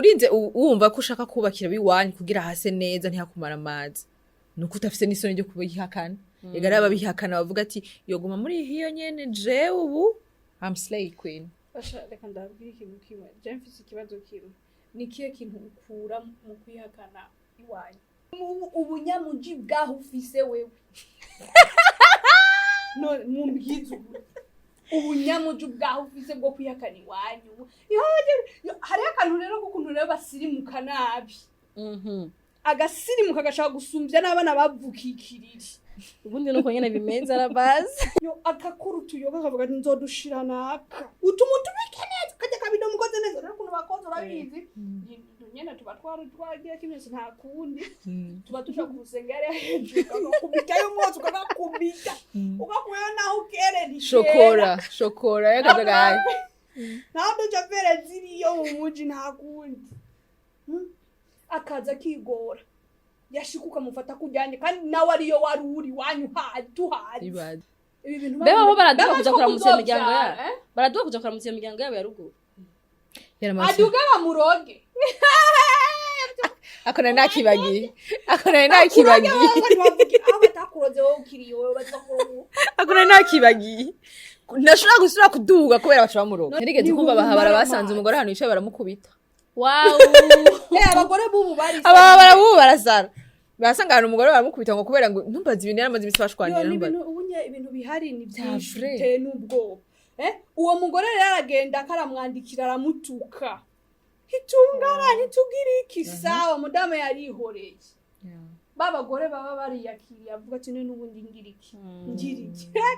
urinze wumva ko ushaka kubakira biwanyu kugira hase neza ntihakumara amazi nuko utafise n'isoni ryo kubihakana egara babihakana bavuga ati yoguma muri hiyo nyene je ubu I'm slay queen basha reka ndabwira ikintu kimwe je mfise ikibazo kimwe ni kiye kintu ukura mu kwihakana iwanyu ubunyamuji bwaho ufise wewe no mumbyizu ubunyamuji bwaho ufise bwo kwihakana iwanyu hari akantu rero kukuntu rero basirimuka nabi agasirimuka gashaka gusumbya n'abana bavukikiriri ubundi nuko nyene bimenza arabazi yo akakuru tuyoga kavuga nzodushira naka utumutu bikeneza kajya kabido mukoze neza rero kuno bakoze urabizi nyene tuba twagiye kimese nta kundi tuba tuja kusengera hejuru kakubita yo mwozo kakubita ukakuyo naho ukerera shokora yakajagaye ntabwo javere ziriyo mu muji nta kundi akaza kigora yashikuka mufata kujyanye kandi nawe ariyo wari uri wanyu tuhari ibi bintu bebo baraduka kuja kuramutsa imiryango yabo baraduka kuja kuramutsa imiryango yabo ya ruguru aduga bamuroge akona nakibagiye abatakuroze wowe ukiriye wowe bazakuru akona nakibagiye nashobora gusura kuduga kubera baca bamuroga nirigeze kumva bahabara basanze umugore hano yicaye baramukubita wow abagore bubu bari ababara bubu barasara basanga hano umugore baramukubita ngo kubera ngo ntumbaze ibintu yaramaze bisashwanira ntumbaze ibintu bihari ni byinshi te nubwo uwo mugore rero aragenda akaramwandikira aramutuka hitungara ntitugire iki sawa mudamu yarihoreye babagore baba bariyakiriye avuga ati none ubundi ngiriki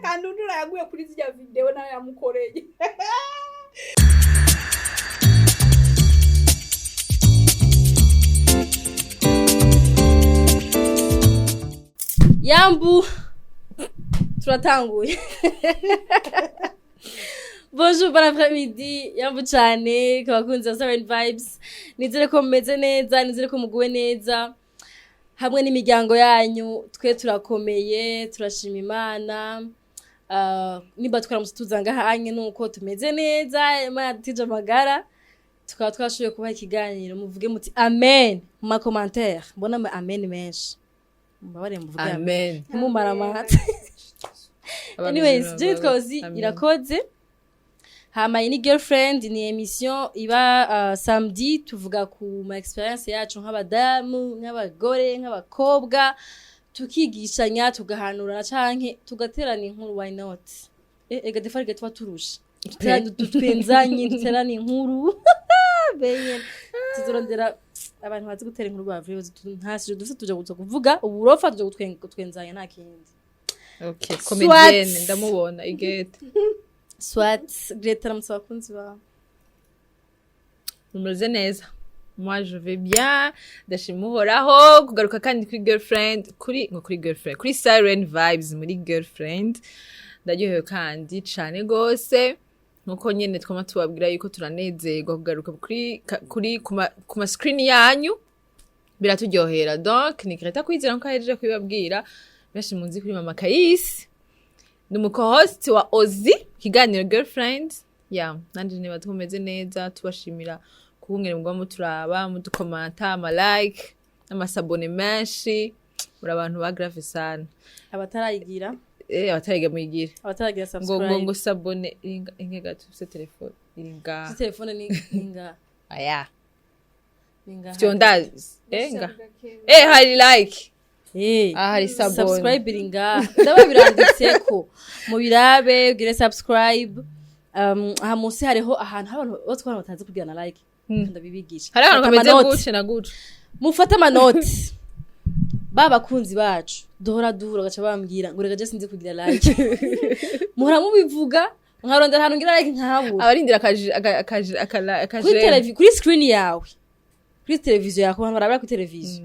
kandi undura yaguye kuri zya video nayo yamukoreye Yambu turatanguye Bonjour, bon après-midi. Yambu cyane kabakunze Siren Vibes. Nizere ko mumeze neza, nizere ko muguwe neza. Hamwe n'imiryango yanyu, twe turakomeye, turashima Imana. Niba twaramutse tuzanga hanye nuko tumeze neza, Imana tije amagara. Tukaba twashoboye kubaha ikiganiro, muvuge muti amen mu ma commentaire. Mbona amen menshi. Mbabare mvuge amen. Ntimumara amahata. Anyways, nitwa Hosy Irakoze. Hama ni girlfriend ni émission iba samedi tuvuga ku ma experience yacu nk'abadamu nk'abagore nk'abakobwa tukigishanya tugahanura canke tugaterana inkuru why not ega defarige twa turusha tutwenzanye duterana inkuru benye tuzorondera abantu bazi gutera inkuru bavyo ntashije dufite tuje kuvuga uburofa tuje gutwenzanya nta kindi okay comedienne ndamubona igete Soit Gretha ramutsa bakunzi ba Mumeze neza moi je vais bien ndashimuhoraho kugaruka kandi kuri girlfriend kuri Siren Vibes muri girlfriend ndaryohewe kandi cyane gose nuko nyene twama tubabwira yuko turanezerwa kugaruka kuri kuma screen yanyu biraturyohera donc ni Gretha Kwizera nko ahejeje kubibabwira benshi munzi kuri mama Kayisi Numuko-host wa Hosy kiganiro girlfriend nanje niba tumeze neza tubashimira kubungere mugwa muturaba mudukomanta ama like amasabone menshi muri abantu ba grave sana abatarayigira abatarayiga muyigira abataragira subscribe ngo sabone inge gato se telefone inga telefone ni inga aya inga fyonda inga hari like hari sabone subscribe ringa ndaba biranditseko mu birabe ugire subscribe aha munsi hariho ahantu abantu batwara batazi kugira na like ndabibigisha hari abantu kameze gutse na gutse mufata amanoti babakunzi bacu dohora gaca bambwira ngo rega je sinzi kugira like muhora mubivuga nkarondera ahantu ngira like nkahabura abarindira akaje kuri screen yawe kuri televiziyo yawe abantu barabara kuri televiziyo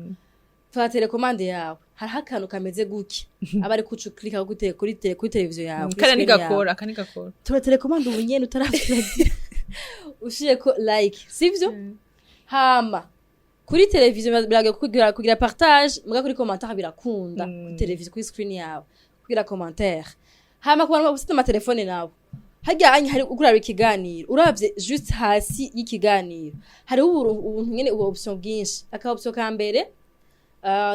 fa telecommande yawe hari akantu kameze guki abari kucuklika gute kuri televiziyo yawe kandi nigakora tura telecommande ubunyene utaragira ushiye ko like sivyo hama kuri televiziyo biraga kugira partage muga kuri commentaire birakunda kuri televiziyo kuri screen yawe kugira commentaire hama ku bantu bafite ama telefone nabo hajya anye hari uguraba ikiganiro uravye just hasi y'ikiganiro hari ubuntu nyene ubu option bwinshi aka option ka mbere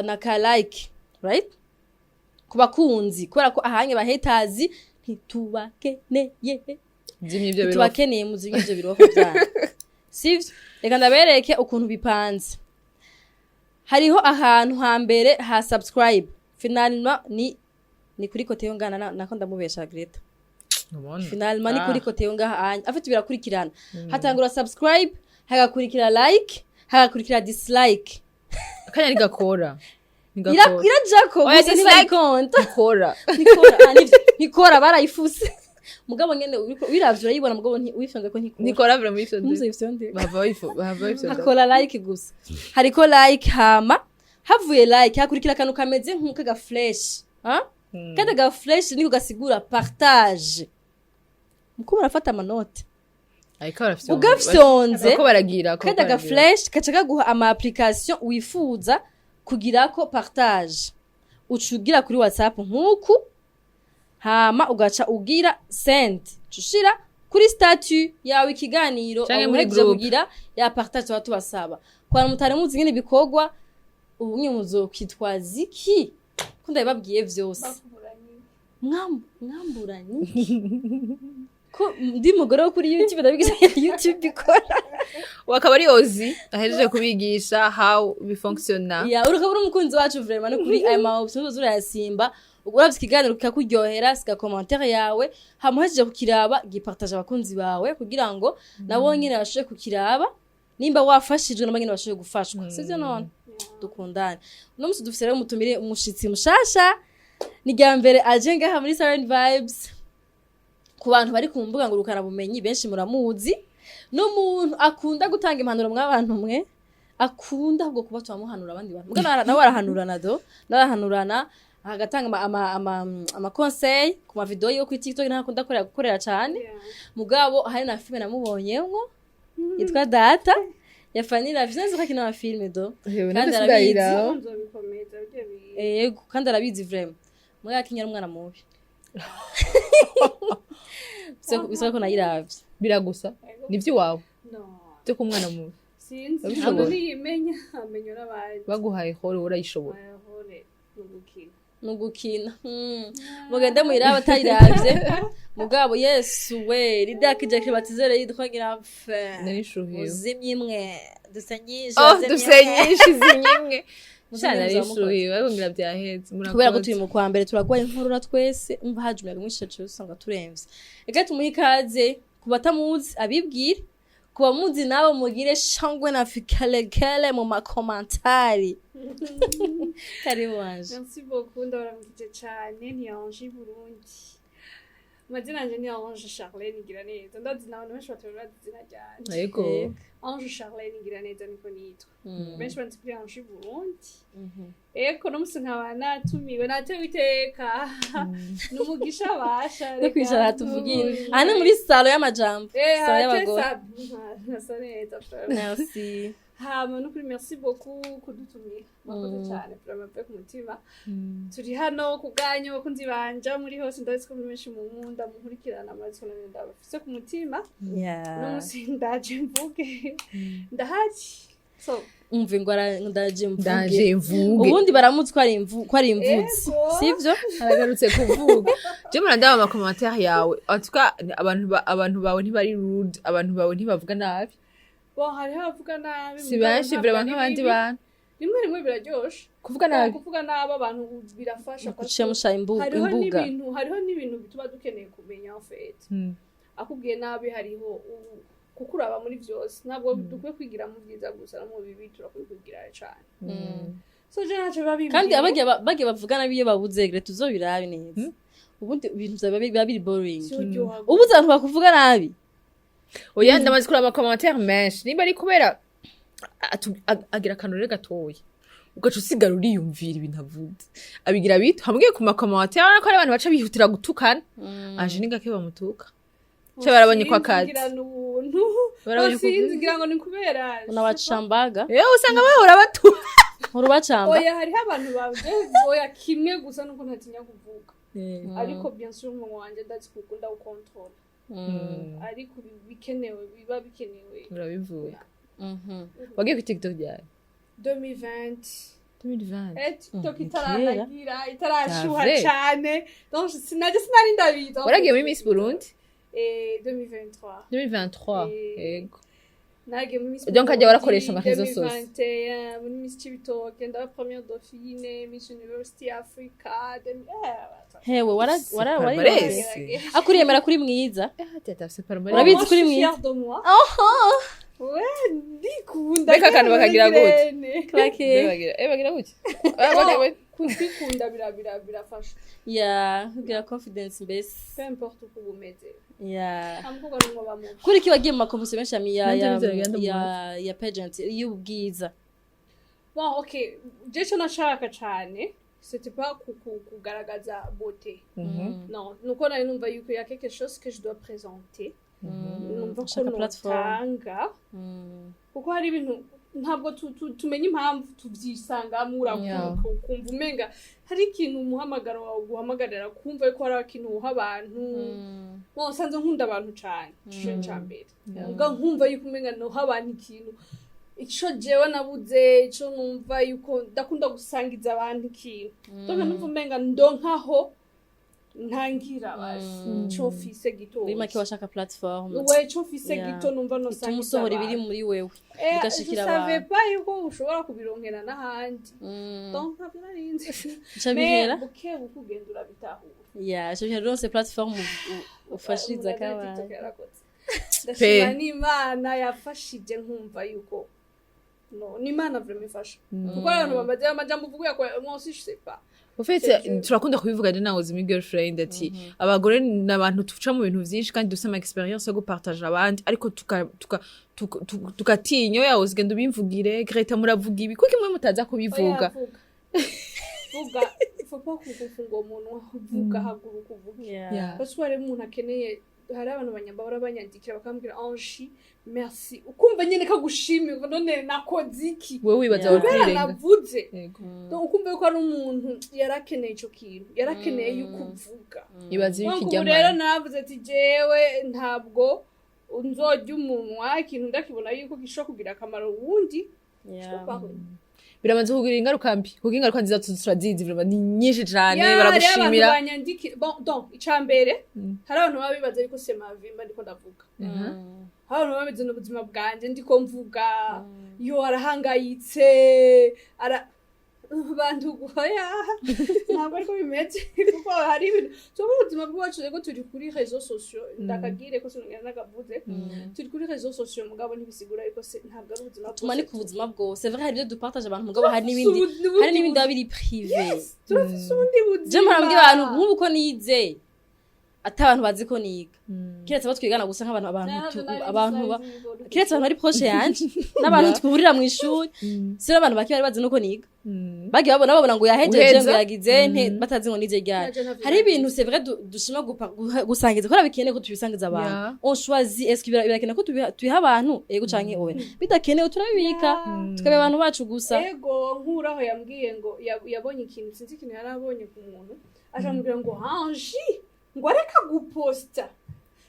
na ka like right kubakunzi kubera ko ahanye bahetazi ntitubakeneye tubakeneye muzimye ivyo biroko byane sivyo reka ndabereke ukuntu bipanze hariho ahantu hambere ha subscribe finalement ni kuri kote yongana nako ndamubesha Greta finalement ni kuri kote yongaha afite birakurikirana hatangura subscribe hagakurikira like hagakurikira dislike akanya rigakora irajako gusa ntibayikonta nikora barayifuse mugabo nyene wiravye urayibona mugabo wifyonze ko nikora vraiment wifyonze bava hakora like gusa hariko like hama havuye like hakurikira akantu kameze nk'ukaga flash kada ga flash niko gasigura partage muko barafata amanote ugafyonze kada ga flash kacaga guha ama application wifuza kugirako partage ucugira kuri WhatsApp nkuku hama ugaca ugira send cushira kuri statut yawe ikiganiro uheje kugira ya partage watu basaba kwa mutare muzi ngene bikogwa ubunye muzokitwaza iki kunda babwiye vyose mwamburanye ko ndi mugore wo kuri YouTube ndabigize YouTube ikora wakaba ari Hosy ahejeje kubigisha how bifunctiona ya urukabura umukunzi wacu vraiment no kuri aya ma options zurayasimba uravye ikiganiro kikakuryohera sika commentaire yawe hamuhejeje kukiraba gipartage abakunzi bawe kugira ngo nabo nyine bashobye kukiraba nimba wafashijwe nabo nyine bashobye gufashwa sivyo none dukundane no musi dufise rero mutumire umushitsi mushasha ni gambere aje ngaha muri Siren Vibes ku bantu bari ku mbuga ngurukana bumenyi benshi muramuzi no muntu akunda gutanga impanuro mw'abantu mwe akunda ahubwo kuba twamuhanura abandi bantu mugana nawe arahanurana narahanurana agatanga ama conseil ku ma video yo ku TikTok nakunda gukorera cyane mugabo hari na filme namubonyemwo yitwa Data yafanira vyenze ko kina filme kandi arabizi kandi arabizi vraiment muga kinyara umwana mubi Bisa ko nayiravye biragusa nivyo wawe cyo kumwana mubi sinzi ntabwo niyimenya amenyo n'abandi baguhaye hore urayishobora nugukina mugende muiraba tayiravye mugabo Yesu we ridakije kibatizere yitwagira fe uzimyimwe dusenyishe zimyimwe cyane rishuye babongira byahetse kubera ko turi mu kwa mbere turagwaye inkorora twese umva hajumira mwinshi cyo usanga turemvye ega tumuhikaze kubatamuzi abibwira kuba muzi nabo mugire shangwe na fikalekele mu makomantari karibu wanje merci beaucoup ndabaramukije cyane ni Angi Burundi Madina nje ni Ange Charlene Giraneza ndazi nawe benshi batorera dizina cyane yego Ange Charlene Giraneza niko nitwa benshi banzi kuri Angi Burundi eko no musi nkabana tumiwe natewe iteka numugisha basha reka kwicara tuvugira ane muri salo y'amajambo salo y'abagore merci hama no kuri merci beaucoup kudutumira bakoze cyane vraiment pe kumutima turi hano kuganya bakunzi banja muri hose ndazi ko menshi mu nkunda mukurikirana amatsiko n'enda bafise ku mutima no musi ndaje mvuge ndahaji so umva ingwara ndaje mvuge ubundi baramutse ko ari imvutsi sivyo aragarutse kuvuga je murandaba ama commentaire yawe atuka abantu bawe ntibari rude abantu bawe ntibavuga nabi bo hariho abavuga nabi si benshi vraiment nk'abandi bantu rimwe biraryoshe kuvuga nabi abantu birafasha kucemusha imbuga hariho n'ibintu bituma dukeneye kumenya en fait akubwiye nabi hariho kukuraba muri vyose ntabwo dukwiye kwigira mu byiza gusa no mu bibi turakwigira cyane so je naje babibi kandi abage bavugana biye babuze Greta uzobirabe neza ubundi ibintu biba biri boring ubuze abantu bakuvuga nabi oya ndamaze kuraba commentaire menshi niba ari kubera agira kanure gatoya ugaca usigara uriyumvira ibintu avuze abigira bito hamwe ku commentaire urabona ko ari abantu baca bihutira gutukana aje ningake bamutuka cyo barabonye kwa kazi sinzigira ngo ni kubera unabacambaga usanga bahora batu urubacamba oya hariho abantu bavuze oya kimwe gusa nuko ntatinya kuvuga ariko bien sûr mu wanje ndazi kukunda ukontrola ariko bikenewe biba bikenewe urabivuga wagiye ku TikTok ryari 2020 TikTok Kera. itarashuha Vrai. cyane donc sinari ndabizi waragiye muri Miss Burundi 2023 2023 Eh, yego nagiye muri Miss Donc hajya warakoresha amarezo sose. 2021 muri Miss Cibitoke ndaba première dauphine Miss University Africa hewe Palmarès. akuriyemera kuri mwiza Tata palmarès. Urabizi kuri mwiza? fière de moi ouais ndikunda Mbega akantu bakagira gute? Claque. Bagira gutya kwikunda birafasha gira confidence mbese peu importe uko bumeze amukobwa n'umwe bamuzi kuri ki wagiye mu makomposiyo menshi Nanje bizagenda ya pageant y'ubwiza bon ok je nashaka cyane c'était pas kugaragaza beauté non nuko nari numva yuko ya quelque chose que je dois présenter numva ko notanga kuko hari ibintu ntabwo tumenya impamvu tubyisangamo urakumva ukumva umenga hari ikintu umuhamagaro wawe guhamagarira kumva ko hari ikintu uha abantu nsanze nkunda abantu cyane cyo cyambere ubwo nkumva yuko umenga noha abantu ikintu ico jewe nabuze ico numva yuko ndakunda gusangiza abantu ikintu donc numva umenga ndonkaho ntangira basi cyo fise gito bima ki washaka platform we cyo fise gito numva no sangiza tumusohora ibiri muri wewe bigashikira abantu abantu pas yuko ushobora kubironkera n'ahandi donc ntabwo narinzi Chabihera buke bukugendura bitahura chabihera rose platform ufashiriza kabana ndashima n'Imana yafashije nkumva yuko no n'Imana vraiment ifasha kuko abantu bamaze amajambo uvuga ko moi aussi je sais pas ufite turakunda kubivuga je nawe zimi girlfriend ati abagore n'abantu tuca mu bintu vyinshi kandi dufite ama experience yo gupartager abandi ariko tukatinyo yawo zigenda ubimvugire Greta muravuga ibi kuko imwe mutaza kubivuga vuga faut pas kufunga umuntu uvuga haguruka uvuga parce que hari umuntu akeneye hari abantu banyambara banyandikira bakambwira Angi merci ukumva nyene kagushimira none nakoze iki wewe wibaza wakirenga navuze donc ukumva yuko ari umuntu yarakeneye ico kintu yarakeneye yuko uvuga ibaza iki jamani rero navuze ati jewe ntabwo unzojya umunwa ikintu ndakibona yuko gishobora kugira akamaro wundi biramaze kugira ingaruka mbi kuko ingaruka nziza turazizi vraiment ni nyinshi cyane baragushimira bon donc icambere hari abantu babibaza yuko semavimba ndiko ndavuga hari abantu babize n'ubuzima bwanje ndiko mvuga yo arahangayitse abantu guhaya ntabwo ariko bimeze kuko hari ibintu cyo ubuzima bwacu rego turi kuri réseaux sociaux ndakagire ko sinongera nagavuze turi kuri réseaux sociaux mugabo ntibisigura yuko ntabwo ari ubuzima bwacu tumani ku buzima bwose c'est vrai hari ibyo dupartage abantu mugabo hari n'ibindi babiri privé turafise ubundi buzima je mpambye abantu nk'ubu ko nize atabantu bazi ko niga kiretse batwigana gusa nk'abantu kiretse abantu bari proche yanje n'abantu twurira mu ishuri sira abantu baki bari bazi nuko niga bagi babona ngo yahejeje ngo yagize batazi ngo nize ryari hari ibintu c'est vrai dushima gusangiza ko bikeneye ko tubisangiza abantu on choisit est-ce que birakeneye ko tubiha abantu yego canke owe bidakeneye turabibika tukabe abantu bacu gusa yego nkuraho yambwiye ngo yabonye ikintu sinzi ikintu yarabonye ku muntu ajambwira ngo Angi ngo areka guposta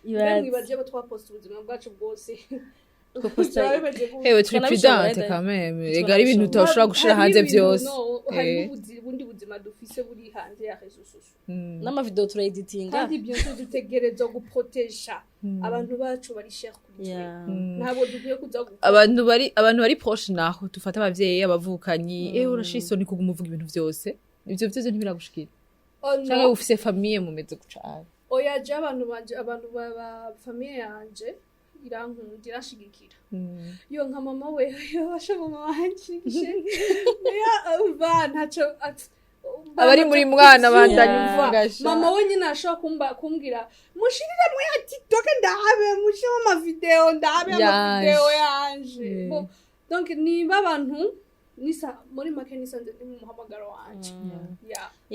mwibaje abo twaposta ubuzima bwacu bwose hewe turi prudente quand même egari ibintu utoshobora gushira hanze byose hari ubundi buzima dufise buri hanze ya réseaux sociaux n'amavideo tureditinga kandi bientôt dutegereza guproteja abantu bacu bari cher kuri ntabwo dugiye kuza abantu bari proche naho dufata abavyeyi abavukanyi urashisoni kuguma uvuga ibintu byose ivyo byose ntibiragushikira cyangwa ufise famille mumeze gucana oya je abantu ba famille yanje irankunda irashigikira yo nka mama we yo basha mama wanje ya ntacyo abari muri mwana bandanye uvugasha mama we nyine ashobora kumbwira mushirire mu ya TikTok ndahabe mushimo ama video ndahabe ama video yanje donc niba abantu nisa muri make nisanze ndi mu muhamagaro wanje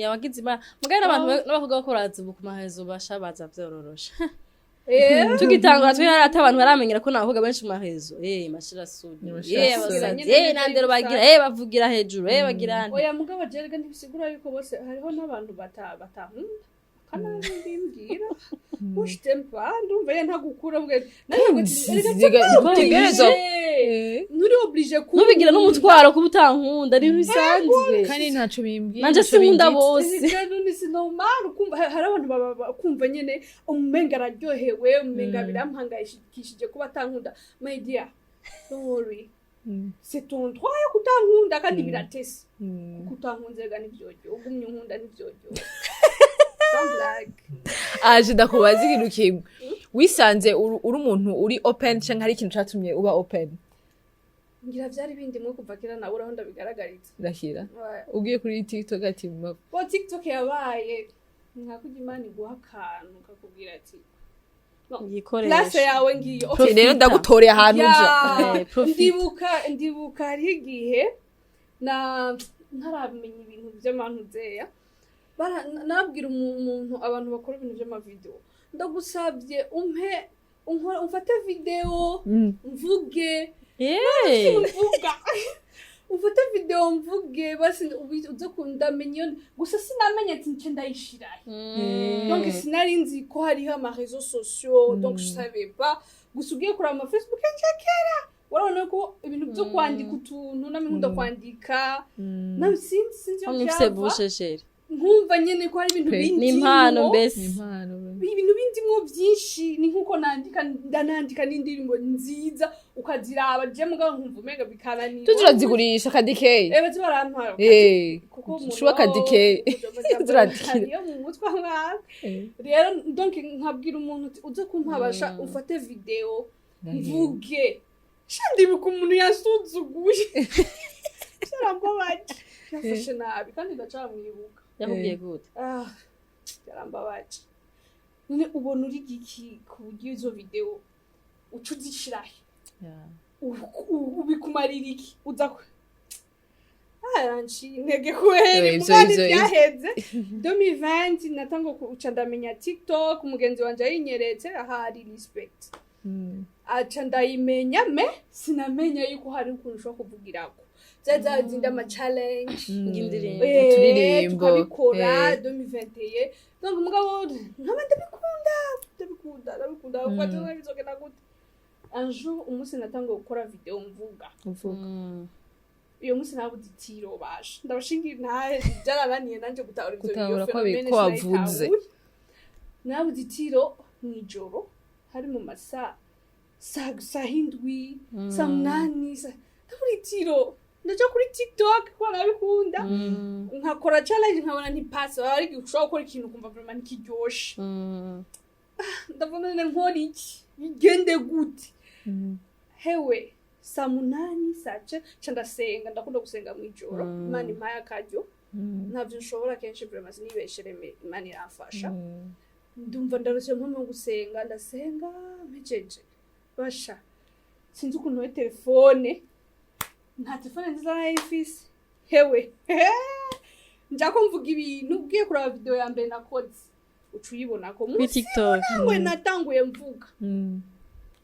wagize mugana abantu n'abavuga ko razubu ku mahezo bashabaza byororosha tugitangura twe hari abantu baramenyera ko navuga benshi mu mahezo mashira sudi nandero bagira bavugira hejuru bagira oya mugabo jerega ntibisigura yuko bose hariho n'abantu batahunda kanarimbwira ushite mpa ndumva ye ntagukura bwe nturi oblige nubigira n'umutwaro kuba utankunda ni bisanzwe kandi ntaco bimbwiye nanje sinkunda bose ni normal kumva hari abantu kumva nyene umenga araryohewe umenga birampangayishije kuba atankunda my dear don't worry c'est ton droit yo kutankunda kandi biratese kutankunze ga nivyojo ugumye unkunda nivyojo aje ndakubaza ikintu kimwe wisanze uri umuntu uri open canke hari ikintu catumye uba open ngira vyari bindi mwe kuva kera nawe uraho ndabigaragaritse ndashira ugiye kuri TikTok ati bo TikTok yabaye nkakugira imana iguha akantu kakubwira ati classe yawe ngiyo rero ndagutoreye ahantu nja ndibuka ari igihe na ntaramenye ibintu by'amantuzeya nabwira umuntu abantu bakora ibintu by'amavideo ndagusabye umfate video mvuge ufate video mvuge basi uze kundamenya gusa sinamenye ati nce ndayishirahe donc sinari nzi ko hariho ama réseaux sociaux donc je savais pas gusa ugiye kuri ama Facebook nshakera warabona ko ibintu byo kwandika utuntu namikunda kwandika na sinzi yo byava nkumva nyene ko hari ibintu bindi n'impano mbese ibintu bindimwo byinshi ni nkuko nandika n'indirimbo nziza ukaziraba je mugabo nkumva umega bikanani turazigurisha kadike bazibarampara kuko shuwa kadike turadikira yo mu mutwe mwaka rero donc nkabwira umuntu uze kumpabasha ufate video mvuge shandibuka umuntu yasuzuguye sharambabaje yafashe nabi kandi ndacamwibuka yakubwiye gute yarambabaje none ubona uri giki ku buryo izo video ucuzishirahe ubikumarira iki uza aranchi ntege kweli mugandi byaheze 2020 natango kuca ndamenya TikTok umugenzi wanje yinyeretse ahari respect aca ndayimenya sinamenya yuko hari ukuntu ushobora kuvugirako zazinda ama challenge ng'indirimbo turirimbo tukabikora 2021 donc mugabo nkaba ndabikunda ufatwa bizogenda gute un jour umunsi natango gukora video mvuga iyo munsi nabuze itiro basha ndabashingira ntahe byarananiye nanje gutahura ivyo ko wavuze nabuze itiro mwijoro hari mu masa sahindwi samnani ndabura itiro ndaje kuri TikTok kwa nabikunda nkakora challenge nkabona ntipasa ari gushaka gukora ikintu kumva vraiment ntikiryoshe ndabona nkora iki bigende gute hewe samunani sace chandasenga ndakunda gusenga mwijoro imana impaya akaryo ntabyo nshobora kenshi vraiment nibeshereme imana iramfasha ndumva ndarose nko gusenga ndasenga mejeje basha sinzi ukuntu telefone nta telefone nziza nayifise hewe njako mvuga ibintu ugiye kuraba video ya mbere nakoze ucuyibona ko muri TikTok we natanguye mvuga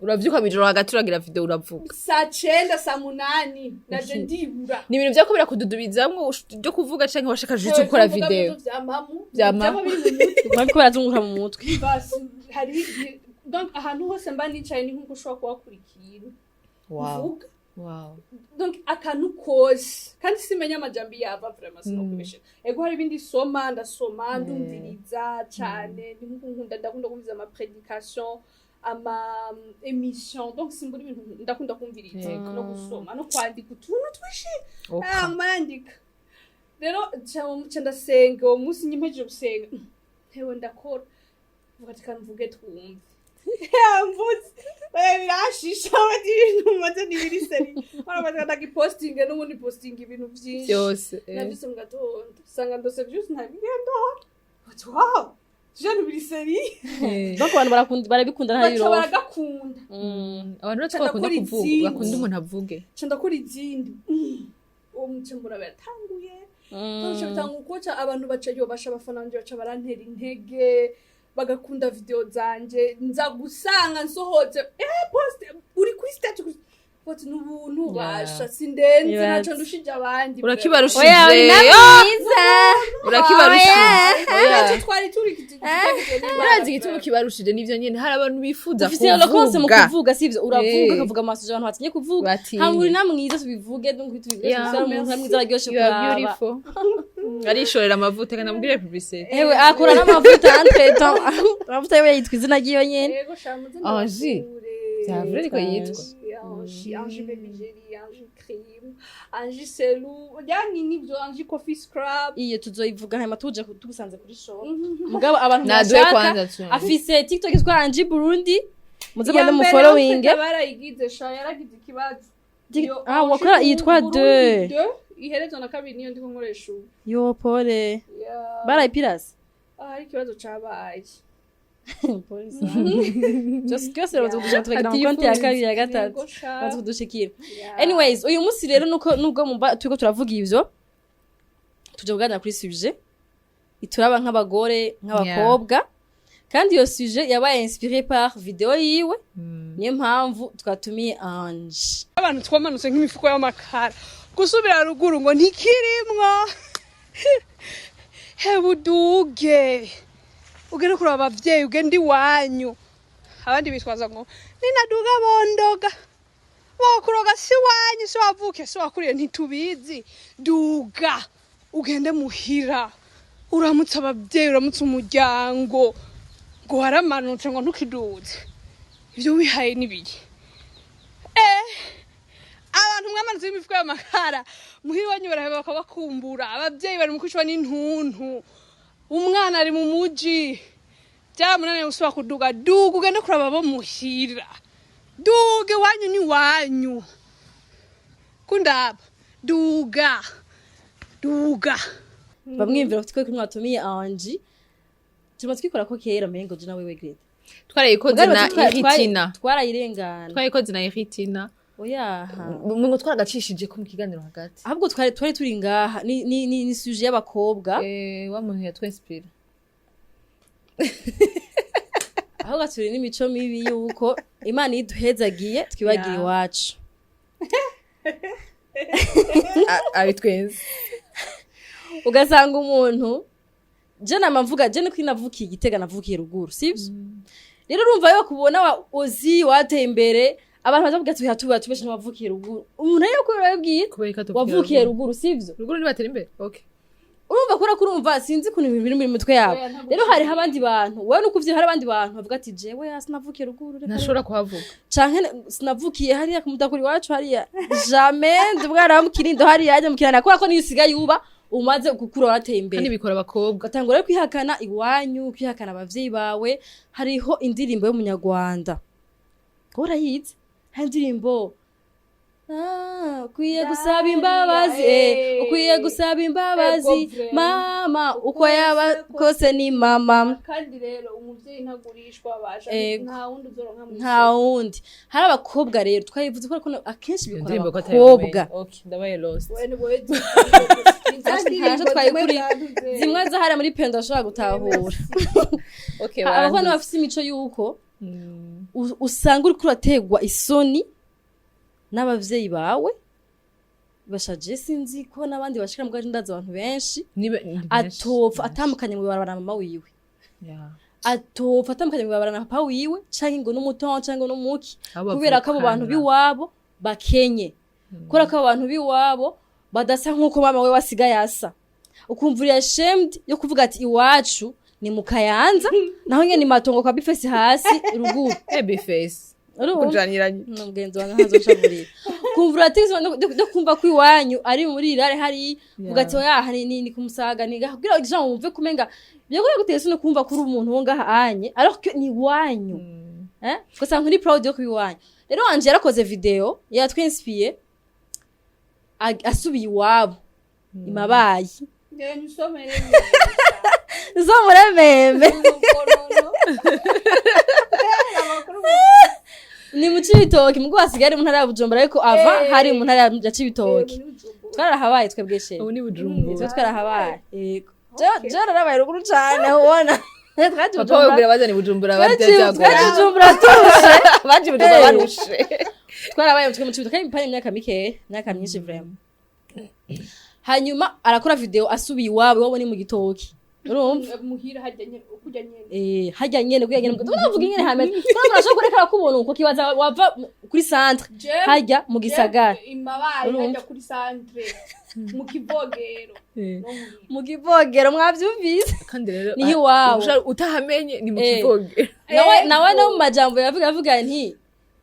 uravyuka bijoro hagati uragira video uravuga saa 9 saa 8 naje ndibura ni ibintu byakobera kududubizamwe byo kuvuga canke washaka juste gukora video byamamu bariko barazunguka mu mutwe basi hari donc ahantu hose mba nicaye ni nkuko ushobora kubakurikira wow donc akantu kose kandi simenya amajambi yava vraiment sinokubeshe ego hari ibindi soma ndasoma ndumviriza cyane ni nkuko ndakunda kumviza ama prédication ama émission donc simburi ibintu ndakunda kumviriza no gusoma no kwandika utuntu twishi mandika rero ndasenga umunsi nyimpeje gusenga hewe ndakora vuga tikanvuge twumve mvuze birashisha ibintu maze nibiri seri barabaza ndagiposting n'ubundi posting ibintu byinshi byose nabyise mu gatondo sanga ndose byose ntabigenda wow jeune biri seri donc abantu barabikunda nta biro baragakunda abantu bakunda kuvuga bakunda umuntu avuge ndakora izindi uwo mucembura batanguye tanga ukoca abantu basha abafana banje baca barantera intege bagakunda video zanje nza gusanga nsohotse post uri kuri status but n'ubuntu basha sindenze naco ndushije abandi urakibarushije oya mwiza urakibarushije oya twari turi urazi gituma kibarushije nivyo nyene hari abantu bifuza ufise lokose mu kuvuga sivyo uravuga kavuga amasoje abantu batinye kuvuga hamuri namwiza tubivuge tubivuge umuntu mwiza araryoshe kuraba arishorera amavuta kandi amubwire publicité ewe akora n'amavuta entretemps amavuta yewe yitwa izina giyo nyene yego shamuze Angi vyavure ariko yitwa Angi baby jelly Angi cream Angi selu yani nivyo Angi coffee scrub iyo tuzoyivuga hanyuma tuje tugusanze kuri show mugabo abantu naduye bashaka kwanza afise TikTok yitwa Angi Burundi muze bande mu following barayigize sha yaragize ikibazo wakora yitwa 2 iherezo na kabiri niyo ndiko nkoresha yo pole barayipirasi ari ikibazo cabaye polisi just kose bazo kuja tukagira mu konti ya kabiri ya gatatu bazo kudushikira anyways uyu munsi rero nuko nubwo mumba turiko turavuga ivyo tuje kuganira kuri sujet ituraba nk'abagore nk'abakobwa kandi iyo sujet yabaye inspiré par video yiwe niyo mpamvu twatumiye Angi abantu twamanutse nk'imifuko y'amakara gusubira ruguru ngo ntikirimwo hebuduge ugere kuri abavyeyi ugende iwanyu abandi bitwaza ngo ninaduga bondoga bokuroga si wanyu si wavuke si wakuriye ntitubizi duga ugende muhira uramutse abavyeyi uramutse umuryango ngo waramanutse ngo ntukiduze ivyo wihaye nibiki abantu mwamanutse imifuko y'amakara muhira wanyu baraheba bakabakumbura abavyeyi bari mu kwicwa n'intuntu umwana ari mu muji byamunaniye gusubira kuduga duga ugende kuraba bo muhira duge wanyu ni wanyu kundaba duga bamwimvira ko twe mwatumiye Angi tuma twikora ko kera mengo je nawe Greta twarayikoze na iritina twarayirengana twarayikoze na iritina oya ngo twaragacishije ko mu kiganiro hagati ahubwo twari turi ngaha ni sujet y'abakobwa wa muntu yatwinspira aho gaturi n'imico mibi yuko Imana iduhezagiye twibagira iwacu abitwenze ugasanga umuntu je namamvuga je niko navukiye Gitega navukiye ruguru sivyo rero urumva yo kubona wa Hosy wateye imbere abantu bazavuga ati hatuba tubeshe n'abavukiye ruguru umuntu rero ko babwiye wavukiye ruguru sivyo ruguru nibatera imbere okay urumva kora kurumva sinzi kuntu ibintu biri muri mutwe yabo rero hari abandi bantu wowe nuko uvye hari abandi bantu bavuga ati jewe sinavukiye ruguru ntashobora kuhavuga canke sinavukiye hariya kumudakuri wacu hariya jamais ndubwara mukirindo hariya ajya mukirana ko niyo usigaye uba umaze gukura warateye imbere kandi bikora abakobwa gatangura kwihakana iwanyu kwihakana abavyeyi bawe hariho indirimbo y'umunyarwanda gora yize indirimbo ukwiye gusaba imbabazi ukwiye gusaba imbabazi mama uko yaba kose ni mama kandi rero umuvyeyi ntagurishwa basha nta wundi uzoronka mu nta wundi hari abakobwa rero twayivuze ko akenshi bikora abakobwa okay ndabaye lost zimwe zahara muri pendo ashobora gutahura okay abakobwa bafite imico yuko usanga uri kurategwa isoni n'abavyeyi bawe bashaje sinzi ko nabandi bashira mu gaje ndaza abantu benshi atopfa atamukanye mu barabara mama wiwe atopfa atamukanye mu barabara na papa wiwe canke ngo n'umutonto canke ngo n'umuki kubera ko abo bantu biwabo bakenye kubera ko abo bantu biwabo badasa nkuko mama we wasigaye asa ukumvura ashamed yo kuvuga ati iwacu ni mukayanza naho nyene matongo kwa bifesi hasi ruguru bifesi kujaniranye n'ubwenzo wange hazochavurira kumvura ati do kumva ko iwanyu ari muri irare hari ugati yaha ni kumusaga ni kugira ngo wumve kumenga byagora gutese no kumva kuri umuntu wo ngaha anye alors que ni wanyu gusa nkuri proud yo kubiwanyu rero Angi yarakoze video yatwinspire asubiye iwabo imabayi Zomure meme ni mu Cibitoke mugo hasigari mu ntara ya Bujumbura ariko ava hari mu ntara ya Cibitoke twarahabaye twebwe she ubu ni Bujumbura twarahabaye yego jara rabaye ruguru cyane ubona papa we bwira bazani Bujumbura barya cyagora Bujumbura turushe baje Bujumbura barushe twarabaye mu cibitoke kandi mpari imyaka mike myaka myinshi vraiment hanyuma arakora video asubiye iwabo wabone mu gitoki urumva muhira hajya nyene ukujya nyene hajya nyene kuya nyene tuvuga ingene hameze kandi urashobora kureka kubona uko kibaza wava kuri centre hajya mu gisagara imabaye hajya kuri centre mu kivogero mu kivogero mwavyumvise kandi rero ni iwabo utahamenye ni mu kivogero nawe no mu majambo yavuga nti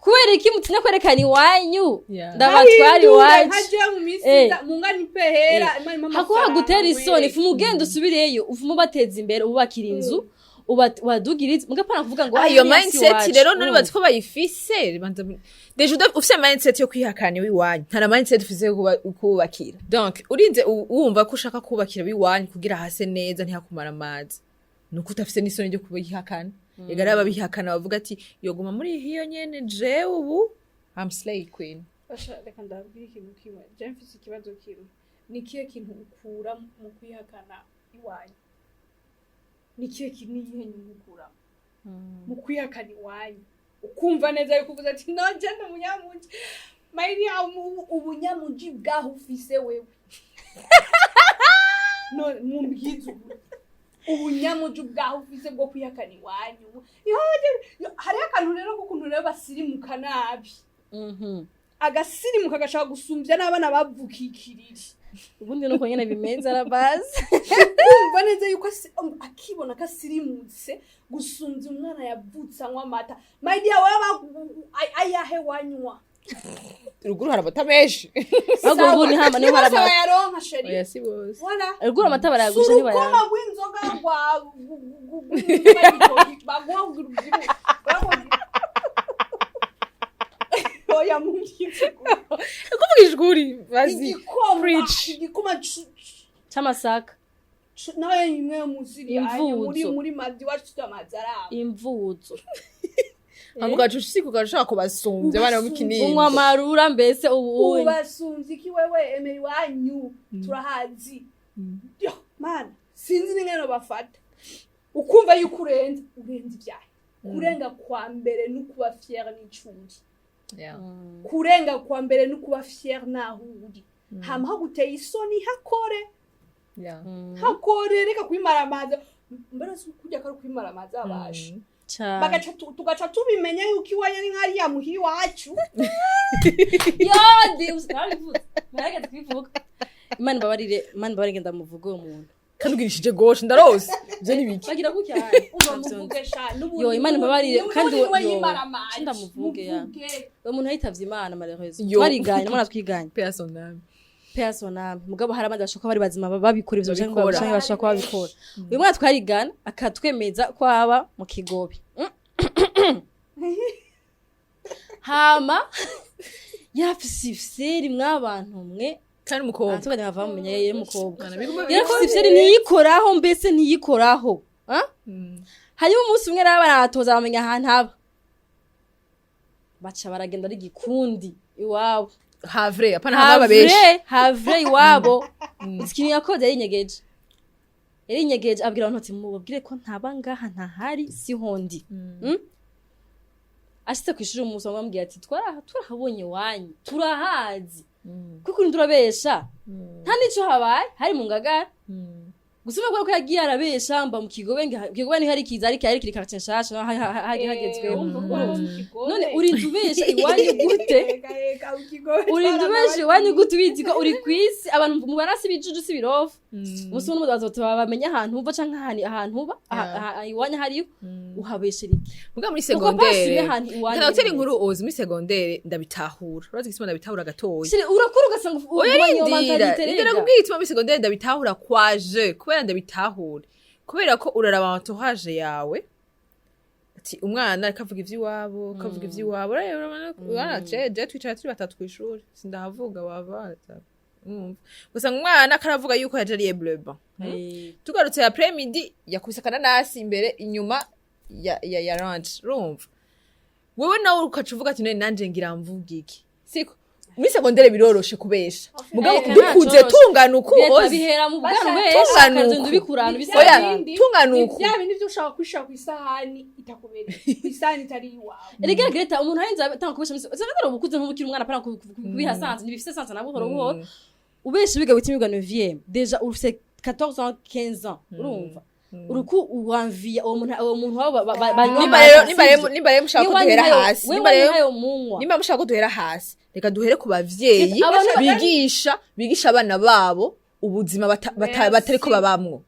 kubera iki mutinya kwerekana iwanyu ndabatwari iwanyu haje mu misi mungani pehera hakuha gutera isoni fu mugenda usubireyo uvumu bateza imbere ubakira inzu wadugiriza mugapana kuvuga ngo ayo mindset rero none baziko bayifise deje ufise mindset yo kwihakana wiwanyu ntara mindset ufise kubakira donc urinze wumva ko ushaka kubakira wiwanyu kugira hase neza ntihakumara amazi nuko utafise n'isoni ryo kubihakana egara ababihakana bavuga ati yoguma muri hiyo nyene je ubu I'm slay queen basha reka ndabwira ikintu kimwe je mfise ikibazo kimwe ni kiye kintu ukura mu kwihakana iwanyu ni kiye kintu yihenye ukura mu kwihakana iwanyu ukumva neza yuko uvuze ati noje ndi umunyamuji mayiri ubunyamuji bwaho ufise wewe no mumbwiza ubunyamuji bwaho ufise bwo kwihakana iwanyu hari akantu rero kukuntu rero basirimuka nabi agasirimuka gashaka gusumvya n'abana bavukikirije ubundi nuko nyene bimeza arabazi kumva neza yuko akibona kasirimutse gusumvya umwana yavutse anywa amata maidia wewe ayahe wanywa ruguru harabata meshi ahubwo ubu ni hama niho harama yaronka sheri oya si bose wala ruguru amata barayagusha niba ya koma gwinzoga gwa bagwa oya mumbyitse kuvugisha ukuri bazi preach igikoma c'amasaka nawe imwe musiri ayo muri madi wacu tamazara imvuzo avuga ushika ugashaka kubasumbya abana b'ikinini unywa marura mbese ubu ubasumbye iki wewe emeri wanyu turahazi yo man sinzi n'ingene bafata ukumva yuko urenze ibyaha kurenga kwa mbere no kuba fier n'icuri kurenga kwa mbere no kuba fier naho uri hama ho guteye isoni hakore hakore reka kwimaramaza mbere kujya kari kwimaramaza abasha bagaca tugaca tubimenya yuko iwanya ni nkari ya muhiri wacu yodi usarabivuze narega twivuga imana babarire ndamuvuga uwo muntu kandi ugirishije gauche ndarose je nibiki bagira gucyane umuvugesha yo imana babarire kandi ndamuvuge ya uwo muntu yitavye imana malheureuse twariganye mwana twiganye personal mugabo hari abandi bashaka bari bazima babikora ivyo cyangwa bashaka babikora uyu mwana twarigana akatwemeza ko aba mu kigobe hama yafisifseri mwabantu mwe kandi umukobwa atuganye bava mumenya yeye mukobwa yafisifseri niyikoraho mbese niyikoraho hanyuma umunsi umwe raba baratoza bamenya ahantu haba baca baragenda ari gikundi iwabo havre apana haba beshi havre iwabo ikintu yakoze yarinyegeje abwira abantu ati mubabwire ko ntabangaha ntahari sihondi ashitse kwishira umunsi bamubwira ati turahabonye wanyu turahazi kuko ndurabesha nta nico habaye hari mu ngagara gusoma ko yagiye arabesha mba mu kigobe ni hari kiza ari kiri quartier nshasha hagezwe none uri ndubesha iwanyu gute uri ndubesha iwanyu gute wizi ko uri kwisi abantu mu barasi bijuju sibirofu muso n'umudazo bamenya ahantu uva canka ahantu uba iwanyu hari uhabeshera iki muga muri secondaire kana uteri inkuru ozi muri secondaire ndabitahura urazi gisima ndabitahura gatoya urakuru gasanga uwanyu mentalite rero kubwituma muri secondaire ndabitahura kwaje ndabitahure kubera ko uraraba amatohaje yawe ati umwana kavuga ivy'iwabo kavuga ivy'iwabo urabona je twicara turi batatu kwishuri sindahavuga wabaza gusa umwana karavuga yuko yajariye bleu tugarutse ya après-midi yakubise kananasi imbere inyuma ya lunch rumva wewe nawe ukacuvuga ati none nanje ngira mvuga iki siko muri segondere biroroshe kubesha mugabo Eka dukuze ntacoroshe. tungana uko Leta ozi bihera mu bwana Tungana wese uko. bikurana Oya, bisabye tungana uko. Vya bindi vyo ushaka kwishira kw'isahani itakubereye. Kw'isahani itari iwawe. Erega Greta umuntu ahenze atanga kubesha misi zero bukuze nk'ubukiri umwana para kubiha sanse nibifise sanse nabo buhoro buhoro ubesha biga bitimye bwa 9e déjà ufise 14 ans 15 ans urumva uruku uwamvia uwo muntu wabo nimba rero mushaka ko duhera hasi nimba mushaka ko duhera hasi reka duhere ku bavyeyi bigisha abana babo ubuzima batariko babamwo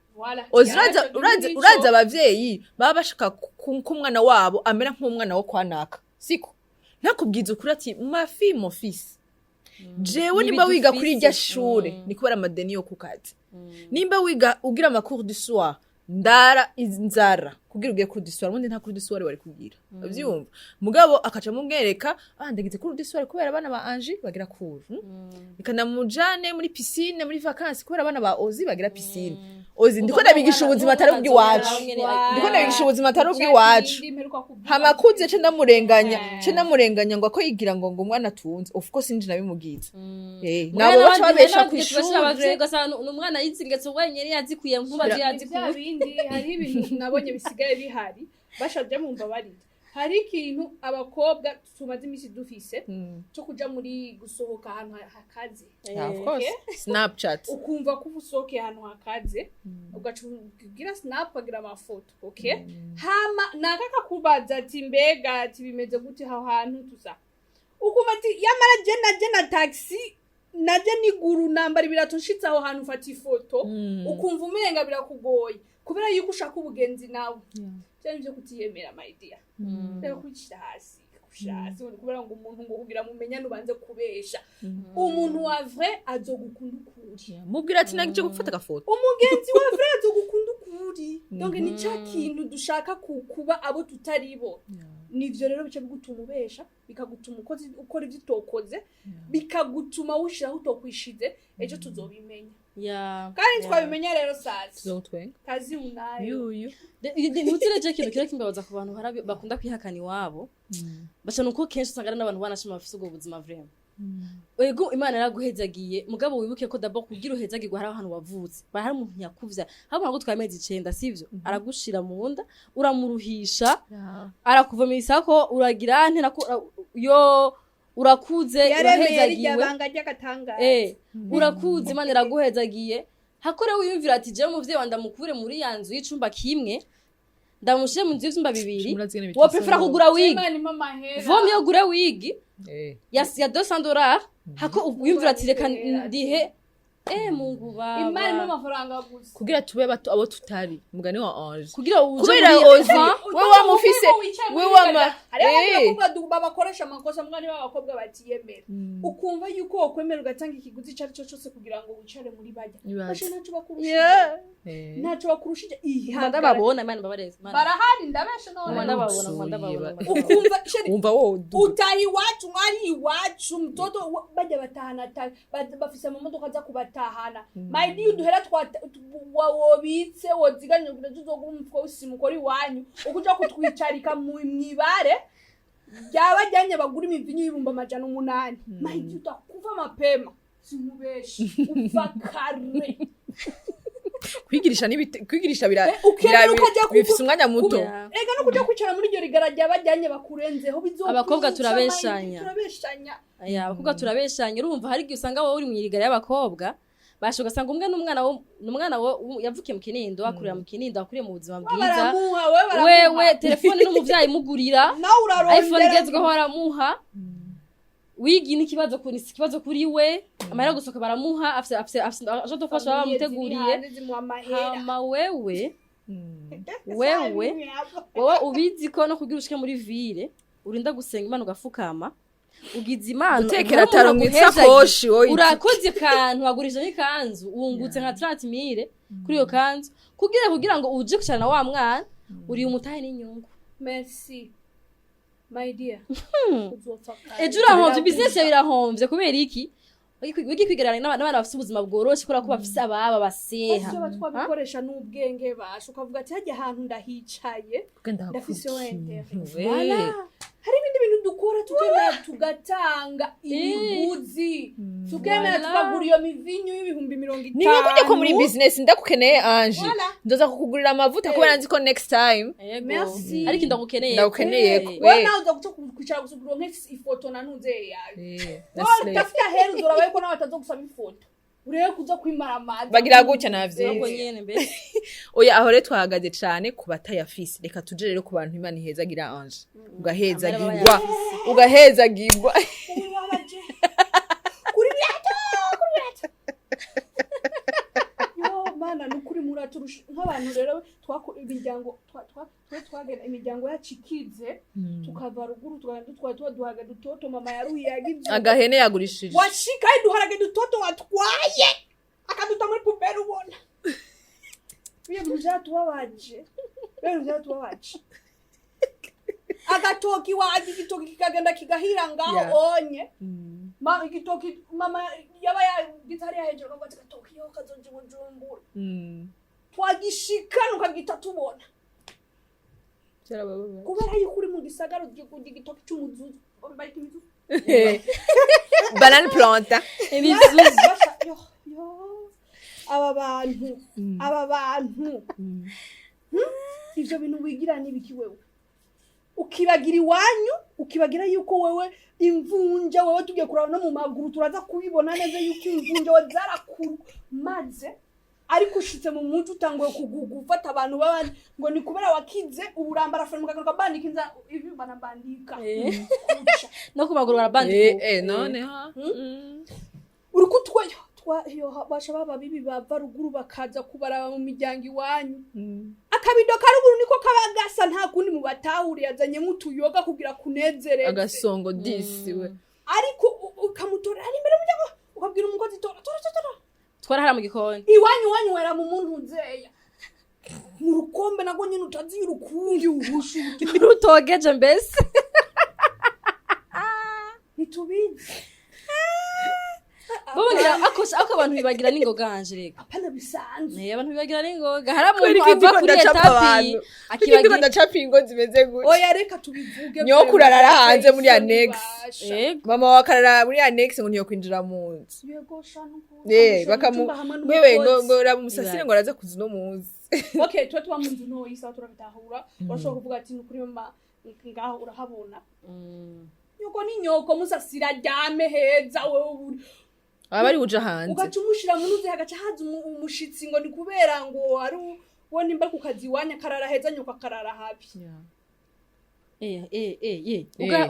uraza abavyeyi baba bashaka ko umwana wabo amera nk'umwana wo kwanaka siko ntakubwiza ukuri ati mafi mon fils jewe nimba wiga kuri irya shure ni kubera amadeni yo kukazi nimba wiga ugira amakuru du soir ndara inzara kugira ugiye kuri du soir ubundi nta kuri du soir wari kugira avyumva mugabo akaca mumwereka ndagize kuri du soir kubera abana ba Angi bagira kuru ikanamujane muri piscine muri vacances kubera abana ba Ozi bagira piscine Ozi ndiko ndabigisha ubuzima atari ubw'iwacu ndiko ndabigisha ubuzima atari ubw'iwacu hamakuze ce ndamurenganya ngo ko yigira ngo umwana atunze of course nje nabimugiza nabo bacha babesha kwishuri gasana umwana yizingetse wenyene yazikuye nkuba yazikuye hari ibintu nabonye bisigaye bihari bashaje mu mbabarira hari ikintu abakobwa tumaze imisi dufise cyo kuja muri gusohoka ahantu hakaze of course Snapchat ukumva ko usohoke ahantu hakaze ugacugira snap kagira amafoto okay hama nakaka kubaza ati mbega ati bimeze gute aho hantu tuza ukumva ati yamara je na taxi naje niguru nambara biratunshitse aho hantu ufata ifoto ukumva umenga birakugoye kubera yuko ushaka ubugenzi nawe cyane byo kutiyemera my dear rero kwicira hasi kushasi kubera ngo umuntu ngo kugira mumenya nubanze kubesha umuntu wa vrai azogukunda ukuri mubwira ati nagije gufata gafoto umugenzi wa vrai azogukunda ukuri donc ni cya kintu dushaka kuba abo tutaribo nivyo rero bice bigutuma ubesha bikagutuma ukoze ukora ivyo utokoze bikagutuma ushiraho utokwishize ejo tuzobimenya kandi twabimenya rero sasa kazi unayo nutire kintu kira kimbabaza ku bantu bakunda kwihakana iwabo baca nuko kenshi usanga ari n'abantu banashima bafise ubwo buzima vraiment ego Imana yaraguhezagiye mugabo wibuke ko dabo kugira uhezagirwa hari ahantu wavutse bahari umuntu yakuvya haba ngo twameze 9 sivyo aragushira mu nda uramuruhisha arakuvomisa ko uragira ante yo urakuze urahezagiwe urakuze Imana iraguhezagiye hakore wiyumvira ati je muvye wanda mukure muri yanzu y'icumba kimwe ndamushe mu nzu y'icumba 2 wo prefera kugura wig vomye ugure wig ya $200 hako wiyumvira ati reka ndihe Mungu baba Imana amafaranga gusa kugira tube bato abo tutari mugani wa Ange kugira uje kubera Ozi wewe wamufise wewe wama abakobwa babakoresha amakosa mugani w'abakobwa batiyemera ukumva yuko wokwemera ugatanga ikiguzi cyari cyo cyose kugira ngo wicare muri bajya bashe naco bakurushije naco bakurushije ihanda babona Imana babareze barahari ndabeshe none ndababona ukumva umva wo utayi wacu mwari iwacu mtoto bajya batahana bafise mu modoka za kubatahana my dear duhera wobitse woziganye kugira tuzoguha umufwa usimukora iwanyu ukuja kutwicarika mwibare byabajyanye bagura imivinyo $800 my dear utakuva mapema simubeshi upfa kare kwigirisha bifise umwanya muto ega no kuja kwicara muri iryo rigara ryabajyanye bakurenzeho bizo abakobwa turabeshanya abakobwa turabeshanya urumva hari gihe usanga wowe uri mu irigara y'abakobwa bashoga sanga n'umwana wo yavukiye mu Kinindo akurira mu Kinindo akuriye mu buzima bwiza wewe telefone n'umuvyayi mugurira iPhone igezweho baramuha wigi n'ikibazo kuri we amahera gusoka baramuha afise aje dufasha bamuteguriye hama wewe ubizi ko no kugira ushike muri ville urinda gusenga Imana ugafukama ugize Imana utekera tarumwitsa koshi wowe urakoze kantu wagurije n'ikanzu wungutse nka 30,000 kuri iyo kanzu kugira ngo uje kucana wa mwana uri umutahe n'inyungu merci my dear ejura honje business birahomvye kubera iki wigi kwigerana n'abana bafite ubuzima bworoshe kora ko bafise ababa baseha cyo batwabikoresha n'ubwenge basho ukavuga ati hajya ahantu ndahicaye ndafise wende hari ibindi bintu dukora tukemera tugatanga ibiguzi tukemera tukagura iyo mivinyu y'ibihumbi 50 niyo kujya ko muri business ndakukeneye Angi ndoza kukugurira amavuta kubera nzi ko next time merci ariko ndagukeneye wewe nawe uza kwicara gusubira nk'isi ifoto nanuze yaje tafika hero uzorabaye ko nawe atazogusaba ifoto urebe kuza kwimara amazi bagira gutya navye ubwo nyene mbese oya aho re twahagaze cyane ku batayafise reka tuje rero ku bantu Imana iheza gira Ange ugaheza gigwa kuri byato yo mana nukuri muraturusha nk'abantu rero twakora imiryango twagenda imiryango yacikize tukava ruguru duhaga dutoto mama yaruhiye yagize agahene yagurishije washika duharage dutoto watwaye akaduta muri puberi ubona biye muzatubabaje agatoki waje igitoki kikagenda kigahira ngaho onye igitoki mama yaba yagitari hejuru ngo agatoki yo kazonje bujumbura twagishikana ukagita tubona kubera yuko uri mu gisagaro igitoki cy'umuzuzu bariki imizuzu banane planta imizuzu aba bantu ivyo bintu wigira nibiki wewe ukibagira iwanyu ukibagira yuko wewe imvunja wewe tugiye kuraba no mu maguru turaza kubibona neza yuko imvunja we zarakuru maze ariko ushitse mu muji utangoye kugufata abantu babandi ngo ni kubera wakize uburambara fone muganga bandika inza ivi banabandika no ku maguru barabandika none ha uri kutwayo yo basha baba bibi bava ruguru bakaza kubaraba mu miryango iwanyu akabido karuguru niko kabagasa nta kundi mu batahuri yazanye mutuyoga kugira kunezereze agasongo disi we ariko ukamutora ari imbere mujyago ukabwira umukozi tora twarahara mu gikoni iwanyu wera mu muntu uzeya mu rukombe nago nyine utazi urukungi uhushu rutogeje mbese nitubizi Bongira ako abantu bibagira ningoga Angelika. Apana bisanzwe. Abantu bibagira ningoga. Haramuntu ava kuri etapi. Akibagira ndacapi ingo zimeze gute. Oya reka tubivuge. Nyo kurarara hanze muri annex. Mama wakarara muri annex ngo niyo kwinjira mu nzu. Yego shano. Bakamu wewe ngo ramusasire ngo araza kuzino muzi. Okay, twa tuba mu nzu no isa turabitahura. Urashobora kuvuga ati nukuri mama ngaho urahabona. Nyoko ni nyoko musasira ryame heza wewe. Abari uja hanze ugacumushira mu nuzi hagaca haza umushitsi ngo ni kubera ngo ari wone imba ku kazi wanya karara heza nyuka karara habi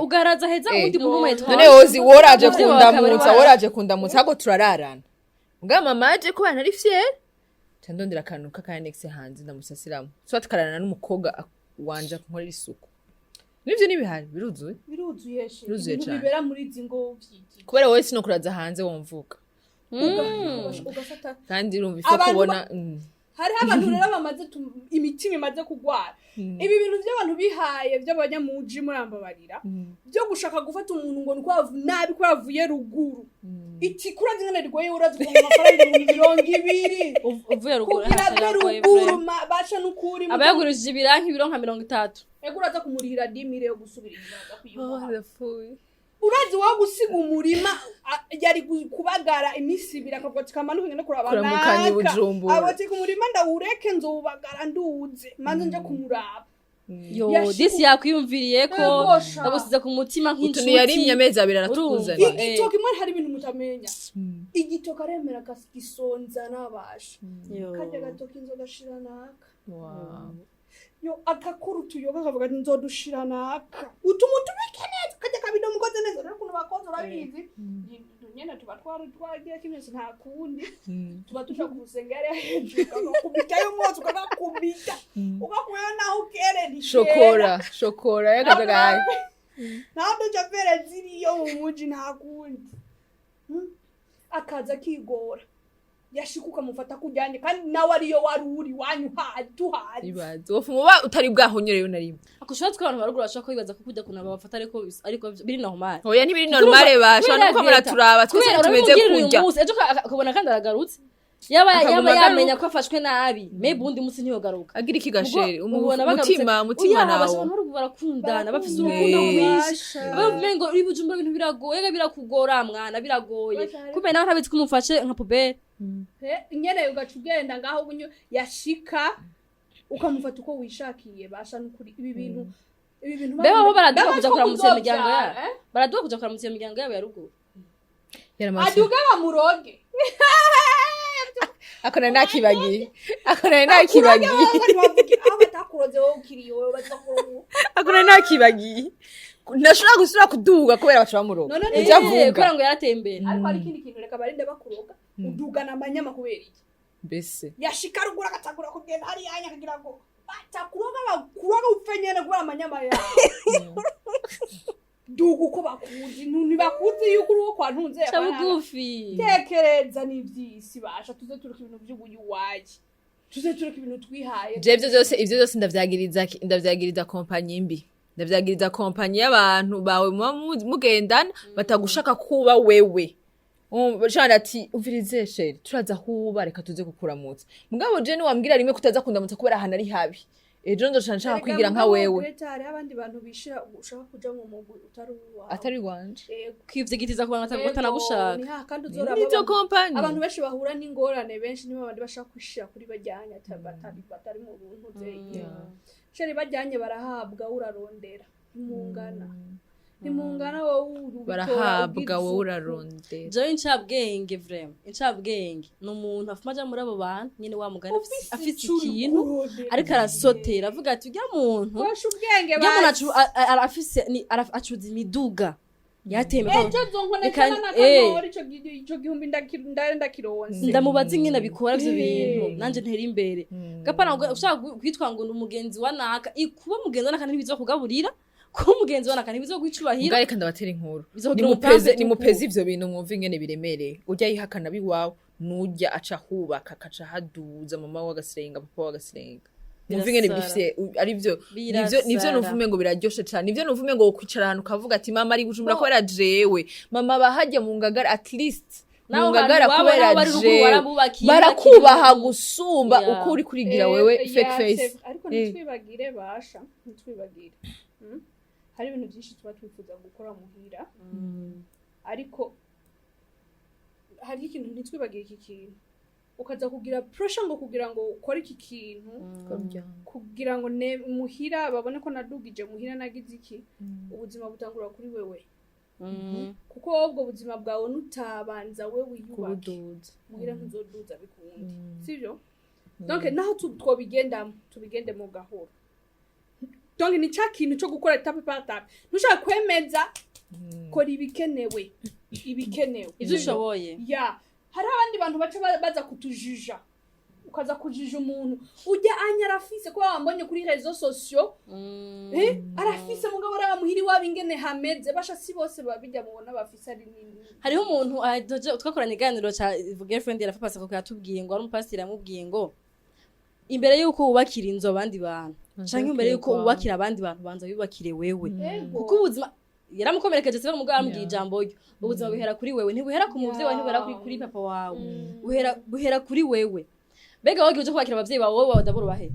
ugaraza heza undi muntu umwe none Hosy woraje kundamutsa hago turararana nga mama aje ko bana ari fier cyandondera kantu kakanex hanze ndamusasiramo so atkarana n'umukoga wanja nkorera isuku nivyo nibihari biruzuye bibera muri zingo vyiki kubera wowe sino kuraza hanze womvuka ugafata kandi urumvise kubona hari abantu rero bamaze imitima imaze kugwara ibi bintu by'abantu bihaye by'abanyamuji murambabarira byo gushaka gufata umuntu ngo nko nabi ko yavuye ruguru iti kurazi ngene rgoye urazi ko amafaranga 200 uvuye ruguru basha nukuri abayagurije ibiranki bironka 30 uraza kumurihira 10 yo gusubira inyuma kuyuha urazi wa gusiga umurima yari kubagara imisi birakavuga kamanuke ngene kurabana abati ku murima ndawureke nzobagara nduze manze nje kumuraba yo disi yakwiyumviriye ko agusiza ku mutima nk'inshuti yari imyamezi abira atukuzana igitoki mwe hari ibintu mutamenya igitoki aremera kasonza nabasha kaje gatoki nzogashira naka yo akakuru tuyoga kavuga nzodushira naka utumuntu bikeneza kaje kabido mukoze neza rero kuno bakoze urabizi nyene tuba twagiye kimese nta kundi tuba tuja kurusengera hejuru kakubita yo mwozo kakubita ukakuya naho ukere ni shokora yakazaga naho dujapere ziri yo mu muji nta kundi akaza kigora yashikuka mufata kujyanye kandi nawe ariyo waruri wanyu tuhari ibaze wofuba utari bwahonyereyo narimwe akushatse abantu barugura bashaka kwibaza ko kujya kuna bafata ariko biri normal oya ntibiri normal basha nuko muraturaba twese tumeze kujya ejo akabona kandi aragarutse yaba Akaguma yamenya ko afashwe nabi maybe undi munsi ntiyogaruka agira ikigasheri Ubona umutima nawo abantu barakundana bafise urukundo rwinshi bavuga ngo uri bujumba ibintu biragoye birakugora mwana biragoye kumbe nawe ntabitse kumufashe nka pubere nyene ugaca ugenda ngaho bunyo yashika ukamufata uko wishakiye basha n'ukuri ibi bintu beba bo baraduka kuja kuramutsa imiryango yabo baraduka kuja kuramutsa imiryango yabo ya ruguru aduga bamuroge akona nakibagiye abatakuroze wowe ukiriye wowe bazakuroga akona nakibagiye nashobora gusura kuduga kubera bacu bamuroga ivyavuga kubera ngo yarateye imbere ariko ari ikindi kintu reka barinde bakuroga udugana amanyama kubera iki mbese yashika rugura agatagura kugenda hari yanya kugira ngo batakuroga bakuroga upfe nyene kubera amanyama yawe duga uko bakuzi ntibakuzi yuko uruwo kwa ntunze bugufi tekereza n'ivyisi basha tuze turuka ibintu vy'ubuyuwaji tuze turuka ibintu twihaye ivyo byose ndavyagiriza kompanyi mbi ndavyagiriza kompanyi y'abantu bawe mugendana batagushaka kuba wewe Shana ati umvirize sheri turaza huba reka tuze kukuramutsa mugabo je niwambwira rimwe kutaza kundamutsa kubera hana ari habi ejo ndoshaka kwigira nka wewe hari abandi bantu bishira ushaka kuja mu mugwi atari wanje kwivugitiza kubanga atanagushaka ni kandi uzora nivyo kompanyi abantu benshi bahura n'ingorane benshi nibo abandi bashaka kwishira kuri bajyanye batari mu buntu zeye sheri bajyanye barahabwa urarondera nimungana wowe barahabwa wowe urarondera Joy incabwenge vraiment incabwenge n'umuntu afumaja muri abo bantu nyene wa mugani afite ikintu ariko arasotera avuga ati ujya muntu washa ubwenge basi arafise acuza imiduga yateme ejo zonkone n'akanori ico gihumbi ndakironse ndamubaza ingene bikora ivyo bintu nanje ntera imbere gapana ushaka kwitwa ngo umugenzi wa naka ikuba mugenzi wa naka ntibizo kugaburira ko mugenzi wana kandi bizo kwicubahira ngare kandi abatera inkuru ni mupeze ivyo bintu mwumva ingene biremereye ujya yihakana biwawe nujya aca hubaka akaca haduza mama w'agasenga papa w'agasenga mwumva ingene bifise ari byo nivyo nuvume ngo biraryoshe cyane nivyo nuvume ngo kwicara ahantu kavuga ati mama ari gujumbura ko jewe mama bahajya mu ngagara at least mungagara kubera jewe barakubaha gusumba uko uri kurigira wewe fake face ariko nitwibagire basha nitwibagire hari ibintu byinshi tuba twifuza gukora muhira ariko hari ikintu ntitwibagire iki kintu ukaza kugira pressure ngo kugira ngo ukore iki kintu kugira ngo muhira babone ko nadugije muhira nagize iki ubuzima butangura kuri wewe kuko ubwo buzima bwawe nutabanza wewe wiyubake muhira ntuzoduza bikundi sivyo donc naho tubigende mu gahoro donc ni cha kintu cyo gukora etape par etape ntushaka kwemeza kora ibikenewe ivyo ushoboye hari abandi bantu baca baza kutujija ukaza kujija umuntu ujya anyarafise ko wambonye kuri réseaux sociaux arafise mugabo aramuhiri wabingene hameze basha si bose babijya mubona bafise ari nini hariho umuntu twakoranye iganiro cha girlfriend yarafapasa ko yatubwiye ngo ari umupasiteri yamubwiye ngo imbere yuko ubakira inzo abandi bantu canke imbere yuko ubakira abandi bantu banza bibakire wewe kuko ubuzima yaramukomerekeje se umugabo amubwiye ijambo ryo ubuzima buhera kuri wewe ntibuhera ku muvyeyi wawe ntibera kuri papa wawe buhera kuri wewe mbega wowe uje kwakira abavyeyi bawe wowe badabura bahe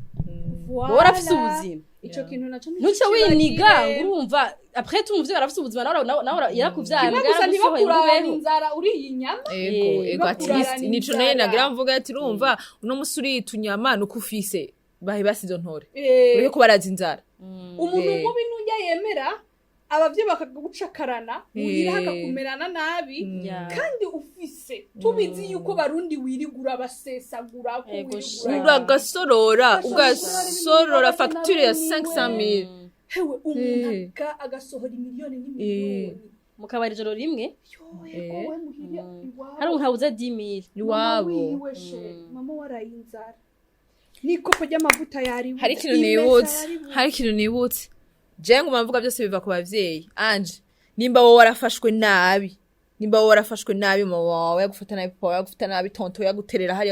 wowe urafise ubuzima ico kintu naco nuce winiga urumva après tout umuvyeyi arafise ubuzima nawe yarakuvyara yarakuvyara inzara uri inyama ego at least nico naye nagira mvuga ati urumva uno musuri tunyama nukufise bahe basizo ntore ureke ko baraza inzara umuntu mubi nujya yemera abavye bakagucakarana uhira hakakumerana nabi kandi ufise tubizi yuko barundi wirigura basesagura ko uragasorora ugasorora facture ya 500,000 hewe umuntu agasohora miliyoni n'imiliyoni mukabari joro rimwe yowe muhira hari umuntu habuze 10,000 iwabo mama warayinzara nikopo ry'amavuta yari hari ikintu nibutse je nguma mvuga byose biva ku bavyeyi anje nimba wowe warafashwe nabi mama wawe yagufata nabi papa yagufata nabi tonto yaguterera hari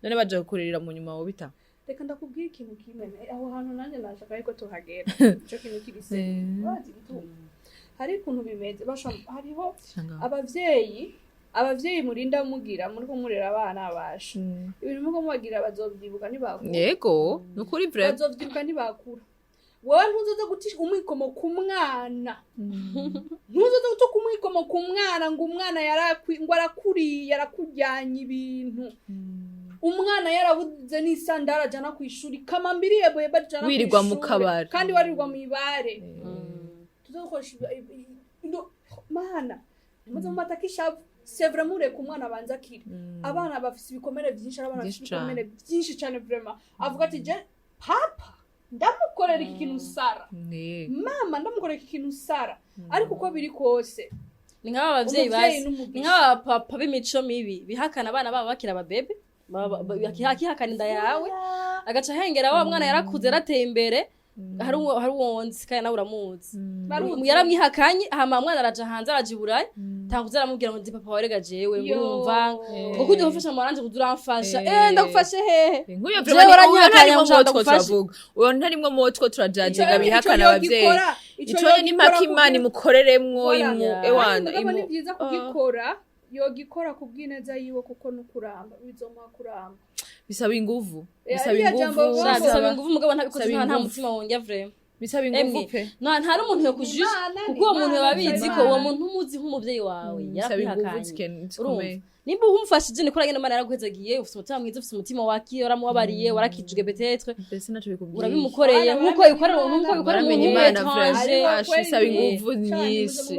none baje gukorera mu nyuma wowe bita reka ndakubwira ikintu kimwe aho hantu nanjye nashaka ariko tuhagera cyo kintu kibise hari ukuntu bimeze basha hariho abavyeyi abavyeyi murinda mugira muri ko murera abana basha ibintu muko mubagira bazovyibuka ntibakura yego nukuri vrai bazovyibuka ntibakura wowe ntuzoza gutisha umwikomo ku mwana ntuzoza gutuka umwikomo ku mwana ngo umwana ngo arakuriye arakujyanye ibintu umwana yarabuze n'isandara ajana ku ishuri kamambiriye boye bajana wirirwa mu kabari kandi warirwa mu ibare tuzokoresha mana muzo matakisha c'est vraiment ureka umwana abanza akiri abana bafise ibikomere byinshi abana bafise ibikomere byinshi cyane vraiment avuga ati je papa ndamukorera iki kintu sara mama ndamukorera iki kintu sara ariko uko biri kose ni nk'aba bavyeyi bazi ni nk'aba papa b'imico mibi bihakana abana babo bakira ababebe bakihakana inda yawe agaca hengera wa mwana yarakuze yarateye imbere hari uwonzi kandi nawe uramuzi yaramwihakanye hama mwana araja hanze arajiburaye tanguze aramubwira ngo ndi papa warega jewe murumva ngo kujya gufasha mu baranje kuduramfasha ndagufashe hehe nk'uyo vrema turavuga uyo ntarimwe motwo turajajenga bihakana abavyeyi ico ni mpaka imana imukoreremwo ewana ni byiza kugikora yogikora kubwineza yiwe kuko nukuramba bizomuha kuramba bisaba inguvu mugabo ntabikoze nta mutima wongya vrema bisaba inguvu pe nta n'umuntu yo kujije kuko uwo muntu yababizi ko uwo muntu umuzi nk'umuvyeyi wawe yarakwihakanye nimba umufashije ni kuragenda Imana yaraguhezagiye ufite umutima mwiza ufite umutima wakiye waramubabariye warakijwe peut-être urabimukoreye nkuko bikorera umuntu Imana vrema bisaba inguvu nyinshi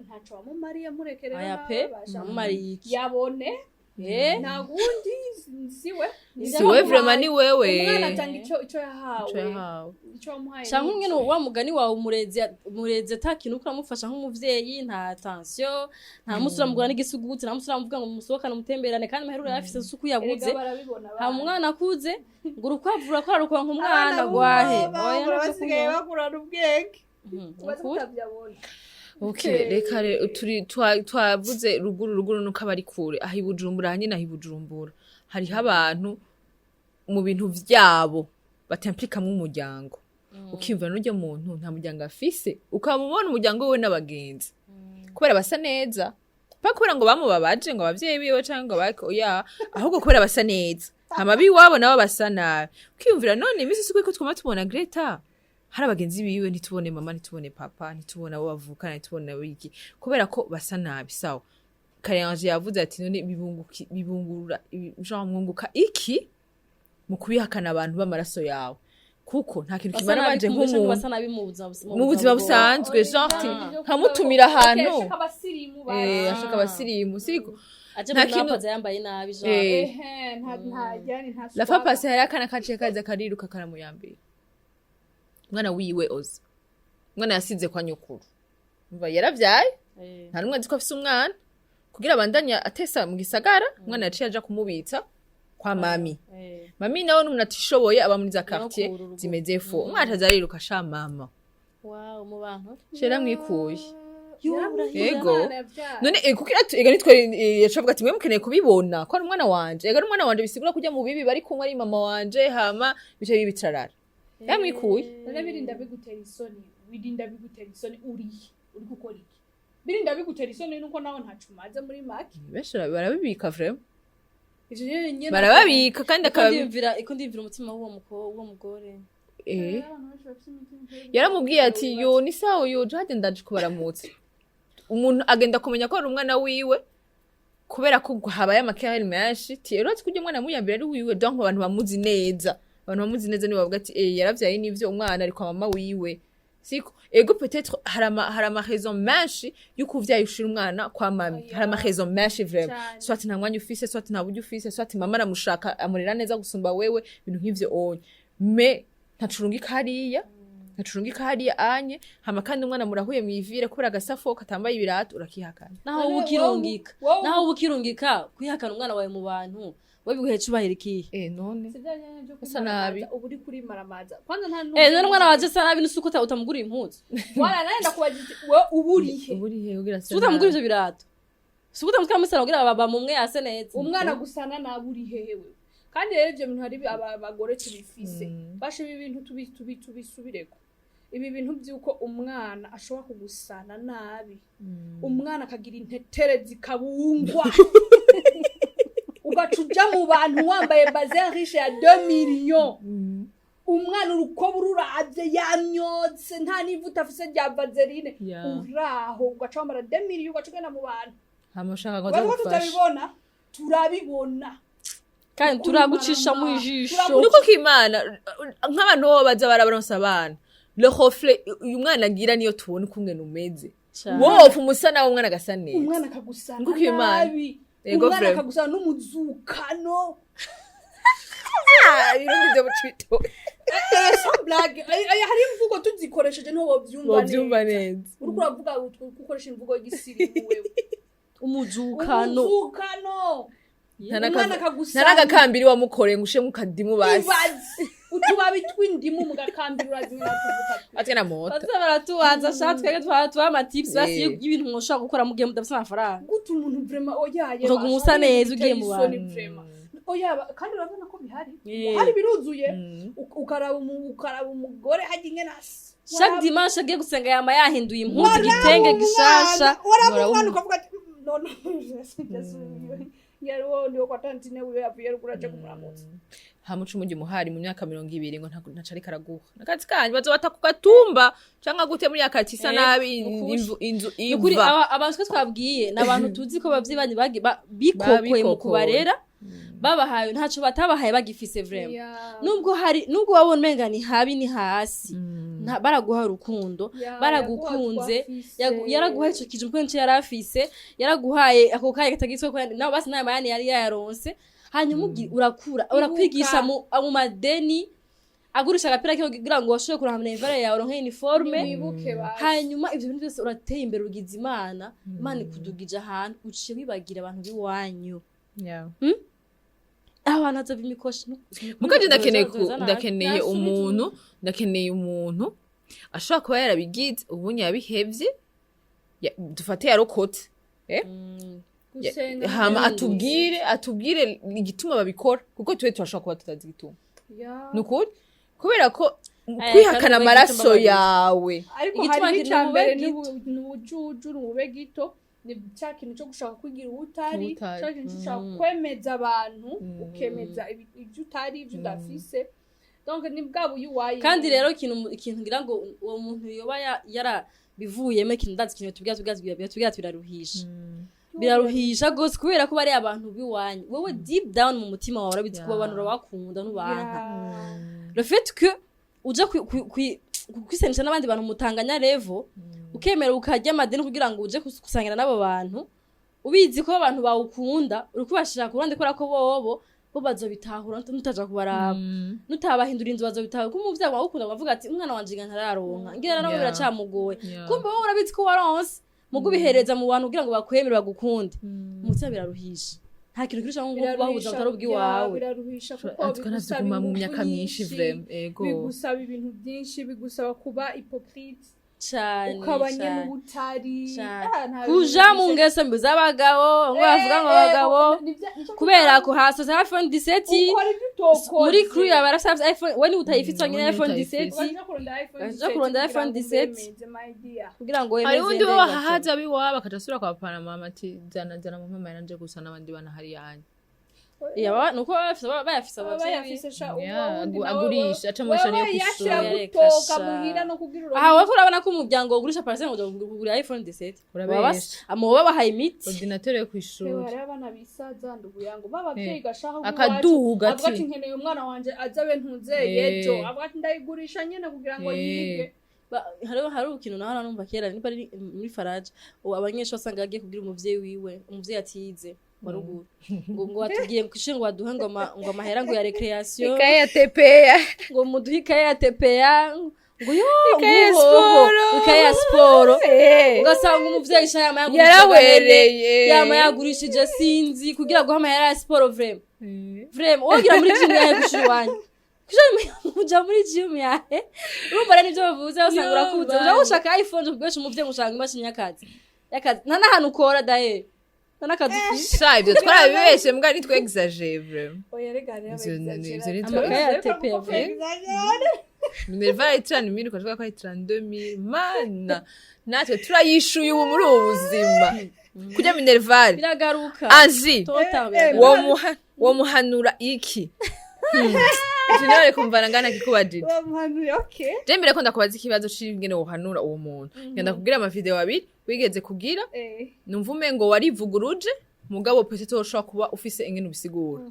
ntaco wamumariye murekerera aya pe namumariye yabone nagundi siwe vrema ni wewe umwana atanga ico yahawe ico wamuhaye canke umwe wa mugani wawe umureze takintu uramufasha nk'umuvyeyi nta attention nta musura mugura n'igisuguti nta musura muvuga ngo musohokane umutemberane kandi maherura yafise suku yabuze ha mwana akuze ngo urukwavura ko arukwa nk'umwana gwahe oya basigaye bakurana ubwenge ubatavyabona Okay, reka twavuze ruguru nuko abari kure aho ibujumbura hanye naho ibujumbura hariho abantu mu bintu vyabo batemplikamwe umuryango ukimva n'uryo muntu nta muryango afise ukamubona umuryango we n'abagenzi kubera basa neza bakubera ngo bamubabaje ngo abavyeyi biwe cyangwa bako ahubwo kubera basa neza hamabi wabo nabo basa nabi ukimvira none imisi siko ko twama tubona Greta hari abagenzi biwe ntitubone mama ntitubone papa ntitubona abo bavukana ntitubona wiki kubera ko basa nabi sawa Kayanje yavuze ati none bibungurura genre mwunguka iki mu kubihakana abantu b'amaraso yawe kuko nta kintu kimara banje nk'umuntu basa nabi mu buzima busanzwe genre nkamutumira ahantu ashaka abasirimu siko nta kintu yambaye nabi genre la fa passe hari akana kaciye kaza kariruka karamuyambira mwana wiwe ozi mwana yasize kwa nyukuru umva yaravyaye nta numwe aziko afise umwana kugira abandanya atesa mu gisagara mwana yaciye aja kumubitsa kwa mami mami nawe n'umuntu atishoboye aba muri za quartier zimeze fo umwana azariruka sha mama wow mu bantu shera mwikuye yego none kukira ega nitwe yacavuga ati mwe mukeneye kubibona ko ari umwana wanje ega n'umwana wanje bisigura kujya mu bibi bari kumwe ari mama wanje hama bice bibicarara yamwikuye none birinda bigutera isoni uri gukora iki birinda bigutera isoni nuko nawe ntacumaze muri maki beshara barabibika vraiment barababika kandi akabimvira umutima w'uwo mugore yaramubwiye ati yo ni sawa yo jade ndaje kubaramutse umuntu agenda kumenya ko ari umwana wiwe kubera ko habaye amakehari menshi rero ati kujya umwana muyambira ari wiwe donc abantu bamuzi neza ni bavuga ati yaravyaye n'ivyo umwana ari kwa mama wiwe siko ego peut-être hari ama raison menshi yuko uvyaye ushira umwana kwa mami hari ama raison menshi vraiment soit nta mwanya ufise soit nta buryo ufise soit mama aramushaka amurera neza gusumba wewe ibintu nk'ivyo onye me ntacurungika hariya anye hama kandi umwana murahuye mwivire kubera agasafo katambaye ibirato urakihakana naho ubukirungika kwihakana umwana wawe mu bantu wewe biguheca ubahirikiye none asa nabi ubu uri kuri maramaza kwanza nta none umwana waje asa nabi nusuko utamugura impuzu wala naenda kubajiti we uburihe ugira se utamugura ivyo birato suko utamutwa musana kugira baba mumwe ase neza umwana gusana naburi hehewe kandi rero ivyo bintu hari abagore tubifise bashe ibintu tubisubireko ibi bintu byuko umwana ashobora kugusana nabi umwana akagira intetere zikabungwa ugacuja mu bantu wambaye baze riche ya 2 millions umwana urukobo ruravye yamyotse nta nivuta afise rya vaseline uraho ugaca wambara 2 millions ugacugana mu bantu hamushaka ngo azagufasha turabibona kandi turagucisha mu ijisho nuko kimana nk'abantu bo baza barabaronsa abana le reflet uyu mwana agira niyo tubona ukungene umeze wowe umusana w'umwana agasa neza umwana akagusana nabi umwana akagusana n'umuzukano ibindi byo bucito blague hari imvugo tuzikoresheje no bovyumva neza uriko uravuga ukoresha imvugo y'isirimu wewe umuzukano ntanagakambiri wamukoreye ngushe mukadimu basi utubabi tw'indimu mugakambira urazimira tuvuka atwe na moto baza baratubanza shatwe twaba ama tips basi y'ibintu mwoshaka gukora mugiye mudafite amafaranga gutu umuntu vraiment oyaye uvuga umusa neza ugiye mu bantu oya kandi urabona ko bihari hari biruzuye ukaraba umugore haginge nasi chaque dimanche agiye gusenga yama yahinduye impuzu gitenge gishasha urabona ukavuga no yaro ndio kwa tantine uyo yavuye ruguraje kumuramutsa hamuca umugi muhari mu myaka 20 ngo ntacari karaguha nakati kanyu bazo batakugatumba canka gute muri yakati isa nabi inzu kuri abantu twabwiye nabantu tuzi ko bavyibanye bikokoye mu kubarera babahaye ntaco batabahaye bagifise vraiment nubwo wabona menga ni habi ni hasi baraguha rukundo baragukunze yaraguhaye ico kije mpenshi yarafise yaraguhaye ako kaye katagiswe ko naho basi nayo mayani yari yaronse hanyuma urakwigisha mu madeni agurisha agapira kiyo kugira ngo washobore kuramana ivare yawe ronke uniforme hanyuma ivyo bintu byose urateye imbere ugize imana ikudugije ahantu uciye wibagira abantu biwanyu abantu aza bimikosha mukaje ndakeneye umuntu ashobora kuba yarabigize ubunye yabihevye dufate yarokote hama atubwire igituma babikora kuko tuwe turashobora kuba tutazi igituma nukuri kubera ko kwihakana amaraso yawe ariko hari icambere n'ubujuju n'ubube gito ni cya kintu cyo gushaka kwigira ubutari cya kintu cyo gushaka kwemeza abantu ukemeza ibyo utari ibyo udafise donc ni bwabo yuwaye kandi rero ikintu ngira ngo uwo muntu yoba yarabivuyemo ikintu ndazi ikintu tubwira biraruhisha gose kubera ko bari abantu biwanyu wowe deep down mu mutima wawe urabizi ko abantu bakunda n'ubanka le fait que uja kwisenisha n'abandi bantu mutanganya level ukemera ukajya amadeni kugira ngo uje kusangira n'abo bantu ubizi ko abantu bawukunda uri kubashira ku ruhande ko bo bazobitahura nutaja kubaraba nutabahindura inzu bazobitahura ko umuvya wawe ukunda bavuga ati umwana wanje ngantararonka ngira nabo biracamugoye kumbe wowe urabizi ko waronse mugubihereza mu bantu kugira ngo bakwemere bagukunde umutima biraruhisha nta kintu kirusha ngo bahuza utari ubwi wawe biraruhisha kuko bigusaba mu myaka myinshi vraiment ego bigusaba ibintu byinshi bigusaba kuba hypocrite cyane ukabanye n'ubutari kuja mu ngeso mbi z'abagabo ngo bavuga ngo abagabo kubera ko hasoze iPhone 17 muri crew yabarasavye iPhone wani utayifitse nyine iPhone 17 aje kuronda iPhone 17 kugira ngo wemeze ari undi bo hahaza biwaba akajasura kwa pana mama ati jana mama yaranje gusa n'abandi bana hari yanyu yaba nuko bayafisa agurisha atamwisha niyo kutoka muhira no kugira wako urabona ko umuryango ugurisha parcelle ngo kugura iPhone 17 urabasha amuba bahaye imiti ordinateur yo kwishuri bari abana bisaza nduguyango babavyeyi gashaho akaduga ati avuga nkeneye umwana wanje azabe ntunzeyejo avuga ati ndayigurisha nyene kugira ngo yige hari ukintu naho numva kera ni bari muri Faraja abanyesho asanga agiye kugira umuvyeyi wiwe umuvyeyi atize waruguru ngo atugiye kwishinga waduhe ngo amahera ngo ya recreation ikaye ya TPA ngo muduhe ikaye ya TPA ngo yo ikaye ya sport ugasanga umuvyeyi yama yagurishije sinzi kugira ngo amahera ya sport vraiment wogira muri gym yahe gushirwanya kuja muri gym yahe urumva nivyo bavuze usanga urakuze ushaka iPhone ubwesha umuvyeyi ushanga imashini y'akazi nta hantu ukora dahe Sha ibyo twarabibeshe mbwa nitwe exagere vraiment oya rega rero amakaye ya TPA Minerval ari 30,000 ukavuga ko ari 32,000 mana natwe turayishuye ubu muri ubu buzima kujya Minerval biragaruka Angi total wo muhanura iki Jinore kumvana ngana kikubajije Muhanure okay je mbere ko ndakubaza ikibazo c'ingene wohanura uwo muntu ngenda kugira ama video abiri wigeze kugira numva umengo warivuguruje mugabo pese toshobora kuba ufise ingene ubisigura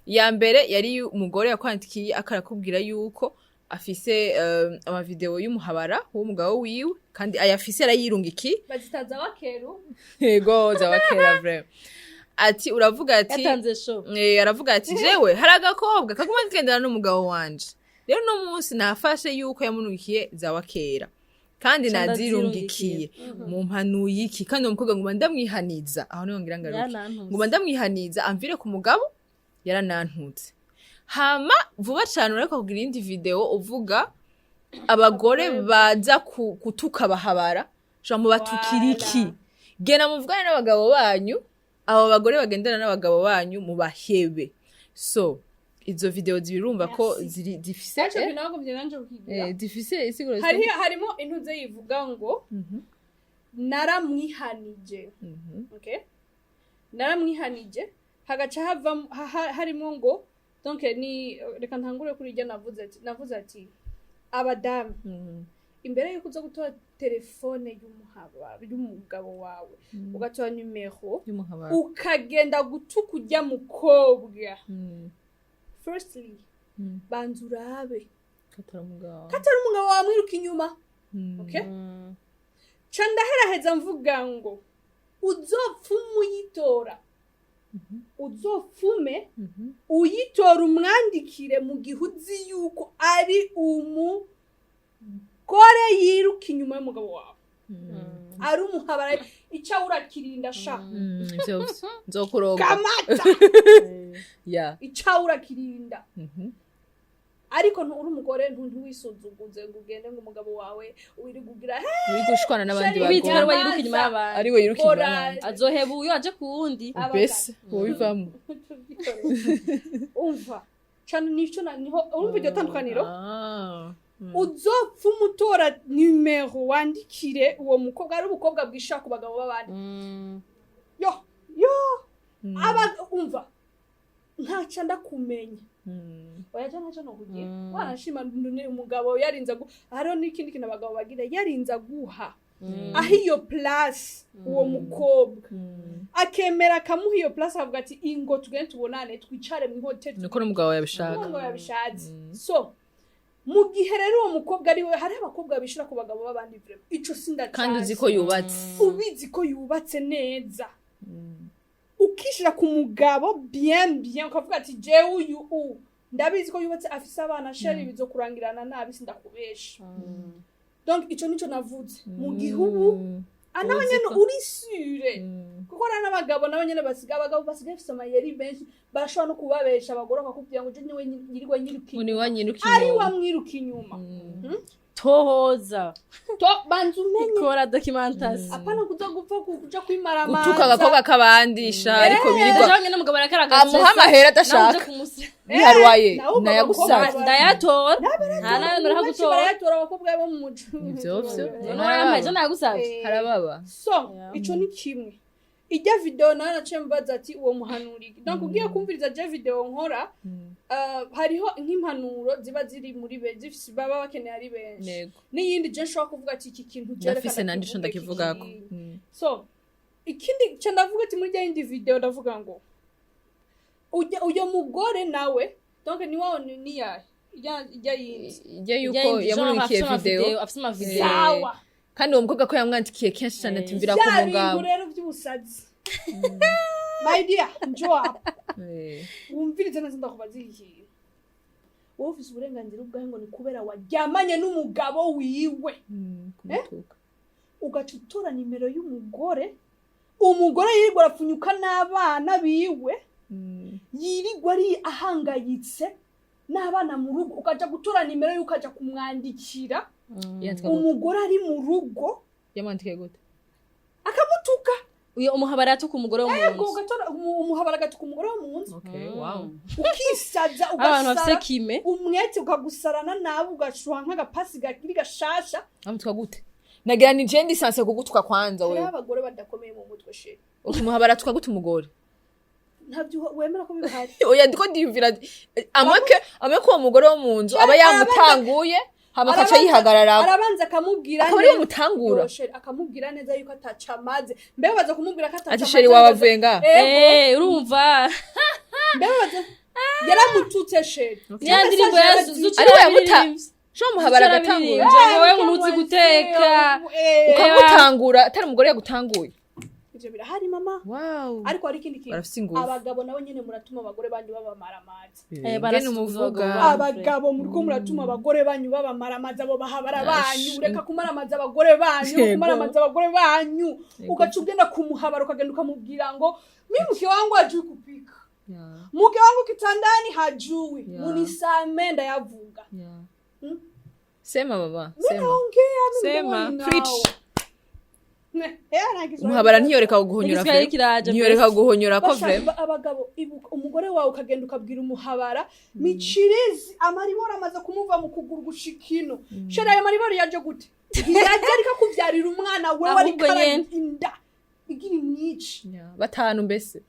ya mbere yari umugore yakwandikiye akarakubwira yuko afise ama video y'umuhabara w'umugabo wiwe kandi ayafise arayirungiki bazitaza wakeru yego za wakera vraiment ati uravuga ati yatanze show aravuga ati jewe hari agakobwa kaguma kendana n'umugabo wanje rero no munsi nafashe yuko yamunukiye za wakera kandi nazirungikiye mu mpanuye iki kandi umukobwa nguma ndamwihaniza aho niho ngira ngaruke nguma ndamwihaniza amvire ku mugabo yaranantutse hama vuba cyane ureko kugira indi video uvuga abagore baza kutuka bahabara jambo batukiriki gena muvugane n'abagabo banyu abo bagore bagendana n'abagabo banyu mu bahebe so izo video zibirumva ko ziri difise difise isiguro harimo intuze yivuga ngo naramwihanije okay naramwihanije hagaca harimo ngo donc ni reka ntangure kuri iryo navuze ati abadamu imbere yuko uza gutora telefone y'umugabo wawe ugatora numero ukagenda gutuka ujya mukobwa firstly banza urabe katari umugabo wawe mwiruka inyuma okay ca ndaheraheza mvuga ngo uzopfume uyitora uzopfume uyitora umwandikire mu gihe uzi yuko ari umugore yiruka inyuma y'umugabo wawe ari umuhabara icyo urakirinda sha nzokuroga kamata icyo urakirinda ariko uri umugore ntiwisuzuguze ngo ugende ngo umugabo wawe wiri kugira uri gushwana n'abandi bagore we yiruka inyuma y'abandi ari we yiruka inyuma y'abandi azoheba uyo aje ku wundi bese ubivamo umva cyane niho urumva iryo tandukaniro uzopfa umutora numero wandikire uwo mukobwa ari ubukobwa bwisha ku bagabo b'abandi umva ntaca ndakumenya oyaje ntaca no kugira warashima umugabo yarinza hariho n'ikindi kintu abagabo bagira yarinza guha aho iyo place uwo mukobwa akemera akamuha iyo place avuga ati ingo tugende tubonane twicare mu hotel nuko n'umugabo yabishatse so mu gihe rero uwo mukobwa ari we hari abakobwa bishira ku bagabo b'abandi vraiment ico sindacaje kandi uzi ko yubatse ubizi ko yubatse neza ukishira ku mugabo bien ukavuga ati je uyu ndabizi ko yubatse afise abana sheri bizo kurangirana nabi sindakubesha donc ico nico navuze mu gihe ubu anabanyene uri sure kuko rana abagabo nabanyene abagabo basigaye bafise amayeri benshi bashobora no kubabesha abagore bakakubwira ngo je niwe nyirirwa nyiruka ari wamwiruka inyuma tohoza banza umenye ikora documentation apana kuza gupfa kuja kwimaramaza gutuka agakobwa kabandisha ariko birirwa jange n'umugabo arakaragaza amuha amahera adashaka biharwaye nayagusaba ndayatora nta nayo naragutora ndayatora abakobwa bo mu muco ivyo narampaje nagusaba harababa so ico ni kimwe ijya video nana cembaza ati uwo muhanuriki donc ugiye kumviriza je video nkora hariho nk'impanuro ziba ziri muri zifise baba bakeneye ari benshi n'iyindi je nshobora kuvuga ati iki kintu je ndafise nandi cyo ndakivugako so ikindi cyo ndavuga ati muri indi video ndavuga ngo uyo mugore nawe donc ni wao ni yuko yamurukiye video afise ama video kandi uwo mukobwa ko yamwandikiye kenshi cyane atumvira ko mugabo rero by'ubusazi my dear njwa wumvirize neza ndakubaza iki wowe ufise uburenganzira ubwawe ngo ni kubera waryamanye n'umugabo wiwe ugaca utora nimero y'umugore umugore yirirwa arapfunyuka n'abana biwe yirirwa ari ahangayitse n'abana mu rugo ukaja gutora nimero y'ukaja kumwandikira umugore ari mu rugo yamwandikiye gute akamutuka uyo umuhabara yatuka umugore wo mu ego nzu gatora umuhabara gatuka umugore wo mu nzu Okay, wow. ukisaza abantu bafite ugasara kime umwete ukagusarana nawe ugashuha nk'agapasi gakiri gashasha Amutwa gute? Nagira ni je ndisanse kugutuka kwanza hariho wewe. abagore badakomeye mu mutwe sheri Ukumuhabara tuka gute umugore? ntabyo wemera ko bihari Oya ndiko ndiyumvira ameke uwo mugore wo mu nzu aba yamutanguye hama akaca yihagarara. arabanza akamubwira Akaba ariwe mutangura. akamubwira neza yuko atacamaze mbe baza kumubwira ko atacamaze Ati sheri wabavuye nga. urumva mbe baza yaramututse sheri ya ndirimbo yazuzuca Ariwe yamuta. Sho muhabara gatangura. wowe ntuzi guteka Ukamutangura atari umugore yagutanguye. ivyo birahari mama Wow. ariko hari ikindi Barafise kintu ingufu. abagabo nabo nyene muratuma abagore banyu babamaramaza Ngene umuvuga. abagabo muriko muratuma abagore banyu babamaramaza abo bahabara banyu ureka kumaramaza abagore banyu kumaramaza abagore banyu ugaca ugenda kumuhabara ukagenda ukamubwira ngo mimi mke wangu hajui kupika mke wangu kitandani hajui munisame ndayavuga Sema baba, sema. naongea Sema, preach. preach Umuhabara ntiyoreka guhonyora Igiswahili fe. kiraje Ntiyoreka guhonyora ko fe. abagabo umugore wawe ukagenda ukabwira umuhabara micirizi amaribora amaze kumuva mu kuguru gushikino shera ayo maribora yaje gute yaje ariko kuvyarira umwana wewe ari karinda igira imyici Batanu mbese.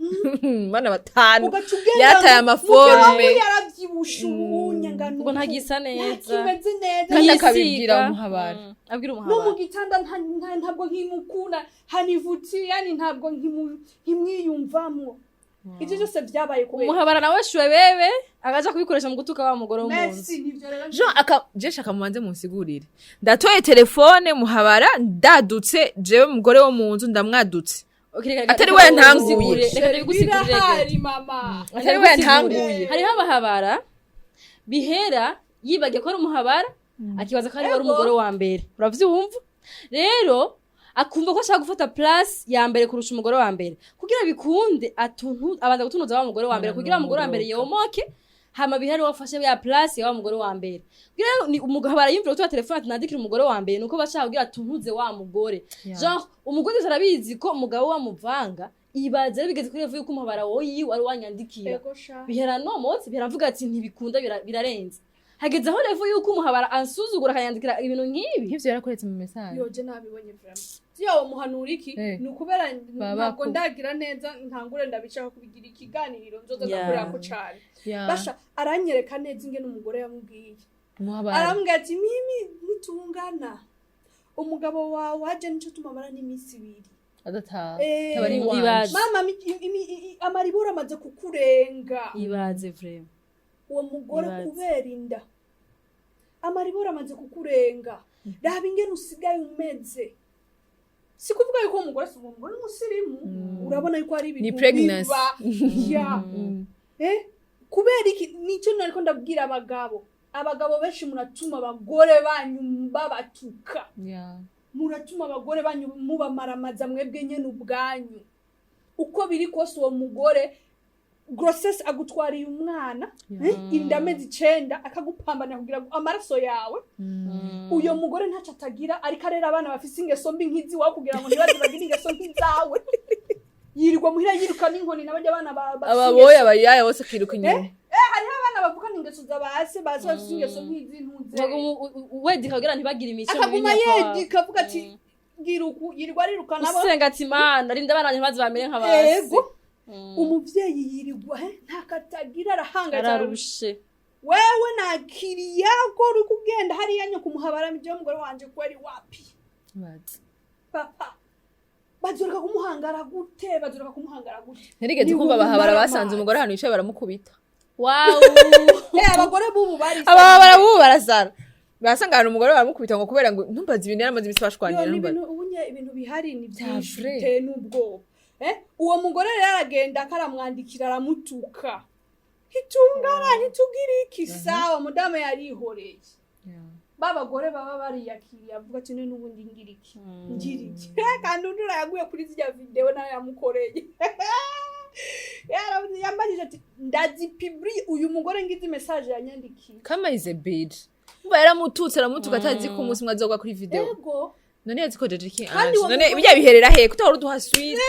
Bana batanu. ugacugenda Yataye amaforme. yaravyibusha ubunyangano ubwo ntagisa neza kimeze neza Kandi akabibwira umuhabara. abwira no mu umuhabara gitanda ntabwo nkimukunda hanivuti yani ntabwo nkimwiyumvamwo ivyo byose vyabaye kubera umuhabara nawe shuwe bebe agaja kubikoresha mu gutuka wa mugore wo mu nzu Messi nivyo rero Jean jesha akamubanze munsigurire. Ndatoye telefone muhabara ndadutse jewe mugore wo mu nzu ndamwadutse. Atari we yantanguye. birahari mama Atari we yantanguye. hariho abahabara bihera yibagiye ko ari umuhabara akibaza ko ari we ari umugore wa mbere uravyumva rero akumva ko ashaka gufata place ya mbere kurusha umugore wa mbere kugira bikunde abanza gutunuza wa mugore wa mbere kugira umugore wa mbere yomoke hama bihari wafashe ya place ya wa mugore wa mbere kugira ni umuhabara yimvira ko telefone atinandikira umugore wa mbere nuko bashaka kugira tuntuze wa mugore genre umugore arabizi ko umugabo wamuvanga ibaze bigeze kuri revu yuko umuhabara woyi wari wanyandikira bihera no motsi bihera mvuga ati ntibikunda birarenze hageze aho revu yuko umuhabara ansuzugura akanyandikira ibintu nk'ibi Nk'ivyo yarakoretse mu message. yoje nabibonye vraiment siyo muhanura iki ni ukubera ntabwo ndagira neza ntangure ndabishaka kubigira ikiganiro nzoza ndakorera ko cyane basha aranyereka neza ingene umugore yamubwiye arambwira ati mimi nitungana umugabo wawe waje nico tumamara n'iminsi ibiri adataha tabari iwaje mama amaribora amaze kukurenga ibaze vraiment uwo mugore kubera inda amaribora amaze kukurenga raba ingene usigaye umeze sikuvuga yuko umugore si umugore n'umusirimu urabona yuko ari ibintu ni pregnancy kubera iki nico nariko ndabwira abagabo benshi muratuma abagore banyu babatuka muratuma abagore banyu mubamaramaza mwebwe nyene ubwanyu uko biri kose uwo mugore grossesse agutwariye umwana indamezi 9 akagupambana kugira amaraso yawe uyo mugore ntaca atagira ariko arera abana bafise ingeso mbi nkizi wawe kugira ngo ntibaze bagire ingeso nkizawe yirirwa muhira yiruka n'inkoni nabajya abana ababoya abayaya bose kiruka inyuma hariho abana bavuga n'ingeso z'abase bazi bafise ingeso nk'izi ntuze wedika kugira ntibagire imico akaguma yedika avuga ati gira uku yirirwa ariruka nabo usenga ati mana rinda abana ntibaze bamere nk'abase umuvyeyi yirirwa ntakatagira arahangayitse ararushe wewe nakiriya ko uri kugenda hariya nyo kumuhabara mije umugore wanje ko ari wapi papa bazurika kumuhangara gute nterigeze kumva bahabara basanze umugore hano yicaye baramukubita wow abagore bubu bari abahabara bubu barasara basanga hano umugore baramukubita ngo kubera ngo ntumbaze ibintu yaramaze ibisashwanira ibintu bihari ni byinshi te nubwo uwo mugore rero aragenda akaramwandikira aramutuka hitungara ntitugire iki sawa mudamu yarihoreye babagore baba bariyakiriye avuga ati none ubundi ngiriki kandi undura yaguye kuri zya video nayo yamukoreye yambajije ati ndazipibri uyu mugore ngize message yanyandikiye kama is a bitch mba yaramututse aramutuka atazi ko umunsi mwazoga kuri video ego none yazikojeje iki Kandi uwo none mugore- bijya biherera he kutahora uduha suite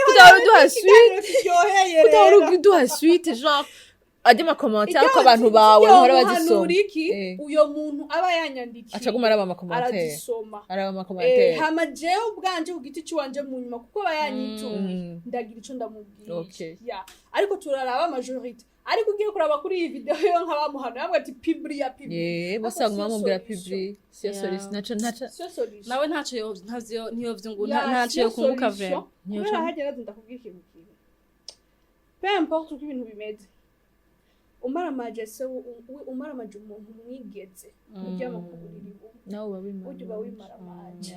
kutahora uduha suite kiryoheye kutahora uduha suite genre ajya amakomantere ko abantu bawe bahora bazisoma uyo muntu aba yanyandikiye acaguma araba amakomantere arazisoma araba amakomantere hama jewe ubwanje ku giti ciwanje mu nyuma kuko aba yanyitumye ndagira ico ndamubwira Okay. ya ariko turaraba majorite ariko ugiye kuraba kuri iyi video yo nkabamuhana yabwo ati pibri bose baguma bamubwira pibri siyo solution naca sio solution nawe ntacyo ntiyovye ngo ntacyo yo kunguka vraiment kubera hagera ndakubwira ikintu kimwe peu importe uko ibintu bimeze umaramaje se umaramaje umuntu mwigeze muryama ku buriri nawe babimara ujye uba wimaramaje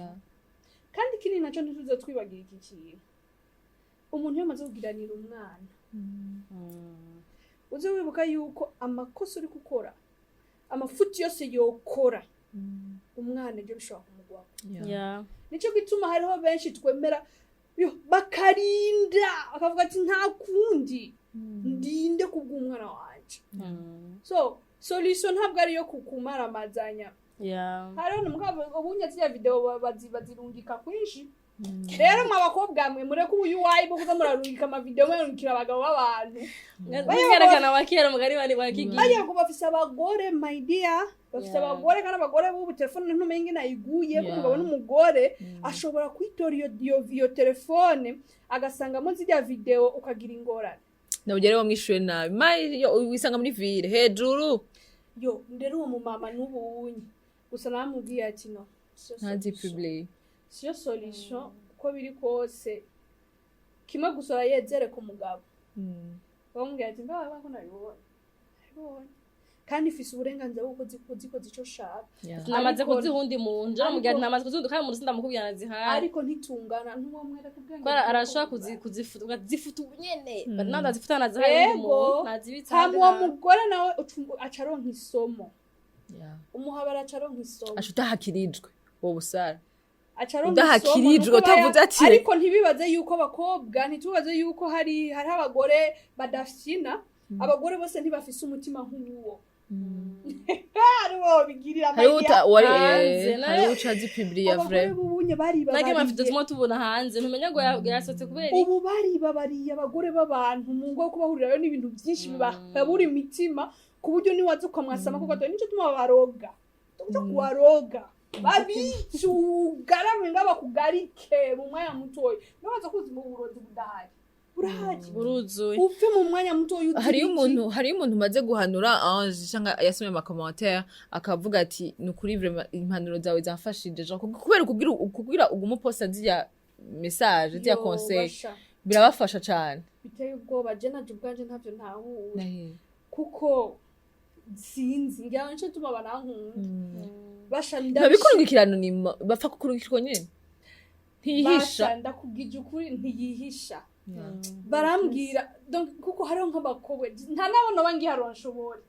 kandi kiri naco ntituze twibagira iki kintu umuntu yamaze kugiranira umwana uze wibuka yuko amakosa uri gukora amafuti yose yokora umwana ejo bishobora kumugwaho nico gituma hariho benshi twemera bakarinda akavuga ati nta kundi ndinde kubw'umwana wanje so solution ntabwo ari yo kukumara amazanya hariho n'umugabo ubunye zya video bazirungika kwinshi rero mwabakobwa mwe mureko uyu wayi bo kuza murarungika ama video murungikira abagabo b'abantu bayerekana bakera mugari bari bakigiye baye ko bafise abagore my dear bafise abagore kandi abagore b'ubu telefone ntumenye nayiguye kuko umugabo n'umugore ashobora kwitora iyo telefone agasangamo zirya video ukagira ingorane nabugere bamwishuye nabi mai wisanga muri ville hejuru ndero uwo mumama n'ubunye gusa namubwiye ati no ntazi public siyo solution uko biri kose kimwe gusora yezere ku mugabo bamubwiye ati mbaba ko nabibonye kandi ifise uburenganzira bwo kuzikoza ico shaka namaze kuzihundi munje mugihe namaze kuzihundi kandi mu sinda mukubwira nazihari ariko ntitungana ntumwere kubwenge kwara arashaka kuzifuta ubunyene nanda zifutana zahari mu nazibitsa hamwe mugore nawe acaronka isomo umuhabara acaronka isomo ashuta hakirijwe wo busara udahakirijwe utavuze ati ariko ntibibaze yuko abakobwa ntitubaze yuko hari abagore badafyina abagore bose ntibafise umutima nk'uwo ariwo bigirira hari ucazi public ya vrai ubunye bari nage mafite tuma tubona hanze ntumenya ngo yasotse kubera ubu bari abagore b'abantu mu ngo kubahurirayo n'ibintu byinshi babura imitima ku buryo niwaza ukamwasama kuko nico tuma baroga cyo kuwaroga babicugaramwe ngabakugarike mu mwanya mutoyi nabaza kuzi mu burozi budahari buruzuye upfe mu mwanya mutoyi hari umuntu maze guhanura Angi cyangwa yasomye ama commentaire akavuga ati nukuri vraiment impanuro zawe zafashije genre kubera kugira ugumuposta zya message zya conseil birabafasha cyane biteye ubwoba je naje ubwanje ntavyo ntahura kuko sinzi ngira nce tuma banankunda bashandasha babikurungikirano ni bapfa kukurungikirwa nyene ntiyihisha ndakubwije ukuri ntiyihisha barambwira donc kuko hariho nk'abakobwa nta nabona bangi haronshobora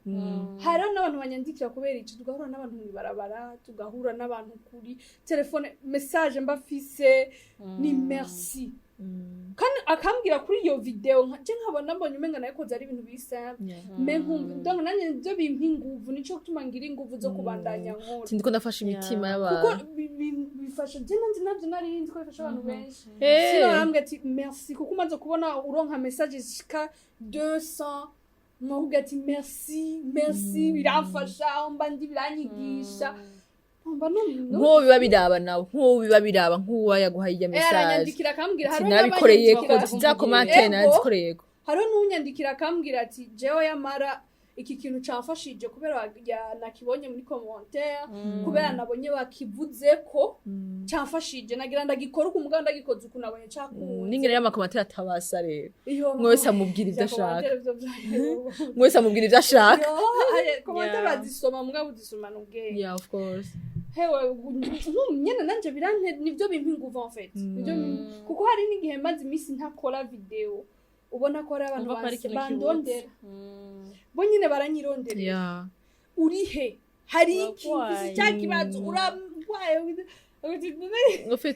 hariho n'abantu banyandikira kubera ico tugahura n'abantu mwibarabara tugahura n'abantu kuri telefone message mbafise ni merci kandi akambwira kuri iyo video nje nkabona mbonye umenga nayikoze ari ibintu bisa donc nanye byo bimpa inguvu nico gutuma ngira inguvu zo kubandanya nkora ndiko ndafasha imitima y'abantu kuko bifasha je navyo narinzi ko bifasha abantu benshi sino arambwira ati merci kuko umaze kubona uronka message zishika 200 mvuga ati merci birafasha mba ndi biranyigisha nk'uwo biba biraba nawe nk'uwo biba biraba nk'uwo yaguhaye iya message aranyandikira akambwira hari nabikoreye ko za commentaire nazikoreye ko hariho n'unyandikira akambwira ati jewe yamara iki kintu camfashije kubera nakibonye muri commentaire kubera nabonye bakivuze ko camfashije nagira ndagikora uko umuganda ndagikoze uko nabonye cyakunze n'ingere y'ama commentaire atabasa rero mwese amubwira ibyo ashaka mwese amubwira ibyo ashaka commentaire bazisoma mugabo uzisomana ubwenge yeah of course hewe nyene nanje birante nivyo bimpa inguvu en fait kuko hari n'igihe maze imisi ntakora video ubona ko ari abantu bandondera bo nyine baranyirondera urihe hari iki cyakibazo urambwaye ngofe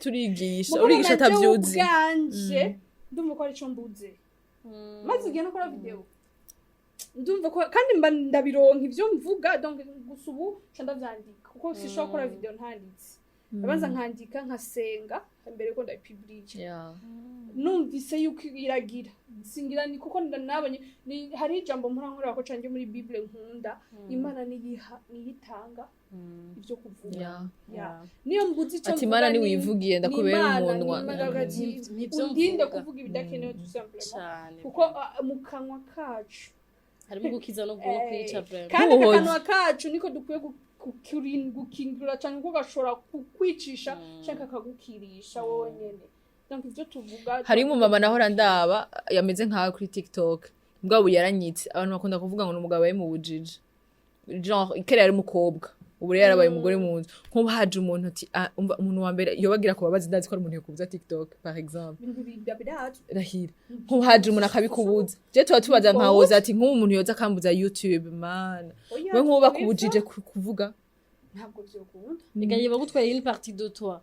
urigisha atavyuzi ganje ndumva ko ari cyo mbuze maze igihe nakora video ndumva ko kandi mba ndabironka ivyo mvuga donc gusa ubu ndavyandika kuko sishobora gukora video ntanditse ndabanza nkandika nkasenga mbere ko ndayipublish numvise yuko iragira singira ni kuko nabonye hari ijambo mpora ko canje muri Bible nkunda Imana niyitanga ibyo kuvuga niyo mbuzi icyo ati Imana ni wivugiye ndakubera umunwa undinde kuvuga ibidakenewe tout simplement kuko mu kanwa kacu harimo gukiza no kwica vraiment kandi akanwa kacu niko dukwiye gukingura cyane ko gashobora kukwicisha cyangwa kagukirisha wowe nyene donc ivyo tuvuga hari mu mama nahora ndaba yameze nkawe kuri TikTok mbwa yaranyitse abantu bakunda kuvuga ngo umugabo yawe mu bujiji genre ikere yari mukobwa ubu rero yarabaye umugore mu nzu nko haje umuntu ati umuntu wa mbere yobagira kubabaza ndazi ko ari umuntu yakubuza TikTok par exemple rahira nko haje umuntu akabikubuza je tuba tubaza nkawoza ati nk'umuntu yoza akambuza YouTube man we nkuba kubujije kuvuga ntabwo byokunda bigaye bagutwaye une partie de toi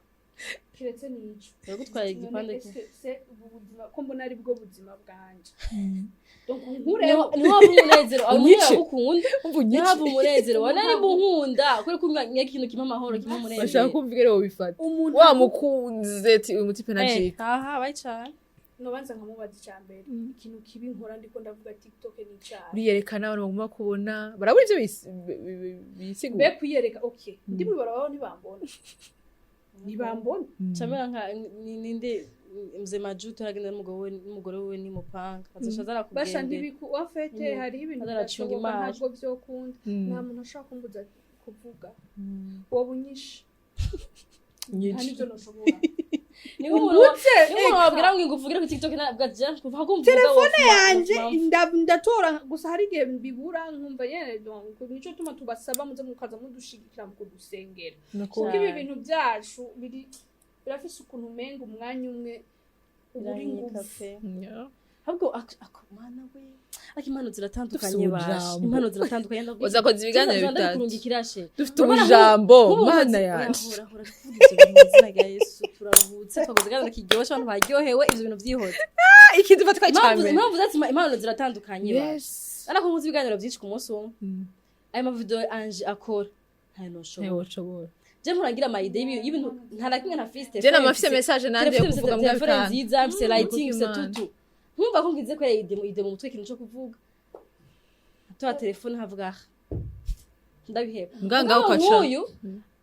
kiretse nico bagutwaye igipande se ubuzima ko mbona ari bwo buzima bwanje donc nkure ni waba umunezero aho ukunda ntabwo umunezero wana ari bunkunda kuri kunya ikintu kimwe amahoro kimwe umunezero bashaka kumvira rero bifata wa mukunze ati uyu mutipe nacika aha bayicana nobanza nkamubaza icyambere ikintu kibi nkora ndiko ndavuga TikTok ni cyane uriyerekana abantu baguma kubona barabura ivyo bisigura be kwiyereka okay ndi mubaraho ntibambona camera nka ninde mzee Majuto aragenda n'umugore we ni mupanga azashazara kugende basha ndibiku wafete hari ibintu byashoboka ntabwo byokunda nta muntu ashaka kumbuza kuvuga wobunyisha nyinshi nibyo noshobora ni umuntu wabwira ngo nguvugira ku TikTok nabwo je kuva kumvuga telefone yanje ndatora gusa hari igihe mbibura nkumva yene donc nico tuma tubasaba muze mukaza mudushigikira mu kudusengera kuko ibi bintu byacu birafise ukuntu umenga umwanya umwe uburi ngufu ahubwo akomana we impano ziratandukanye basha impano ziratandukanye ndavuga uzakoze ibiganiro bitatu dufite ubujambo mana yanje ya Yesu turavutse twakoze ibiganiro kiryosha abantu baryohewe ivyo bintu vyihoze ikindi batwaye cyane impamvu zati impano ziratandukanye basha ariko nkuzi ibiganiro byinshi ku munsi umwe ayo mavideo Angi akora ntayoshobora je muragira ama idea y'ibintu ntarakimwe na fiste je namafise message nanje yo kuvuga mu telefone nziza mfise lighting mfise tutu nkumva ko ngize ko ide mu mutwe kintu cyo kuvuga atoa telefone havuga ndabiheba nganga ukaca uyu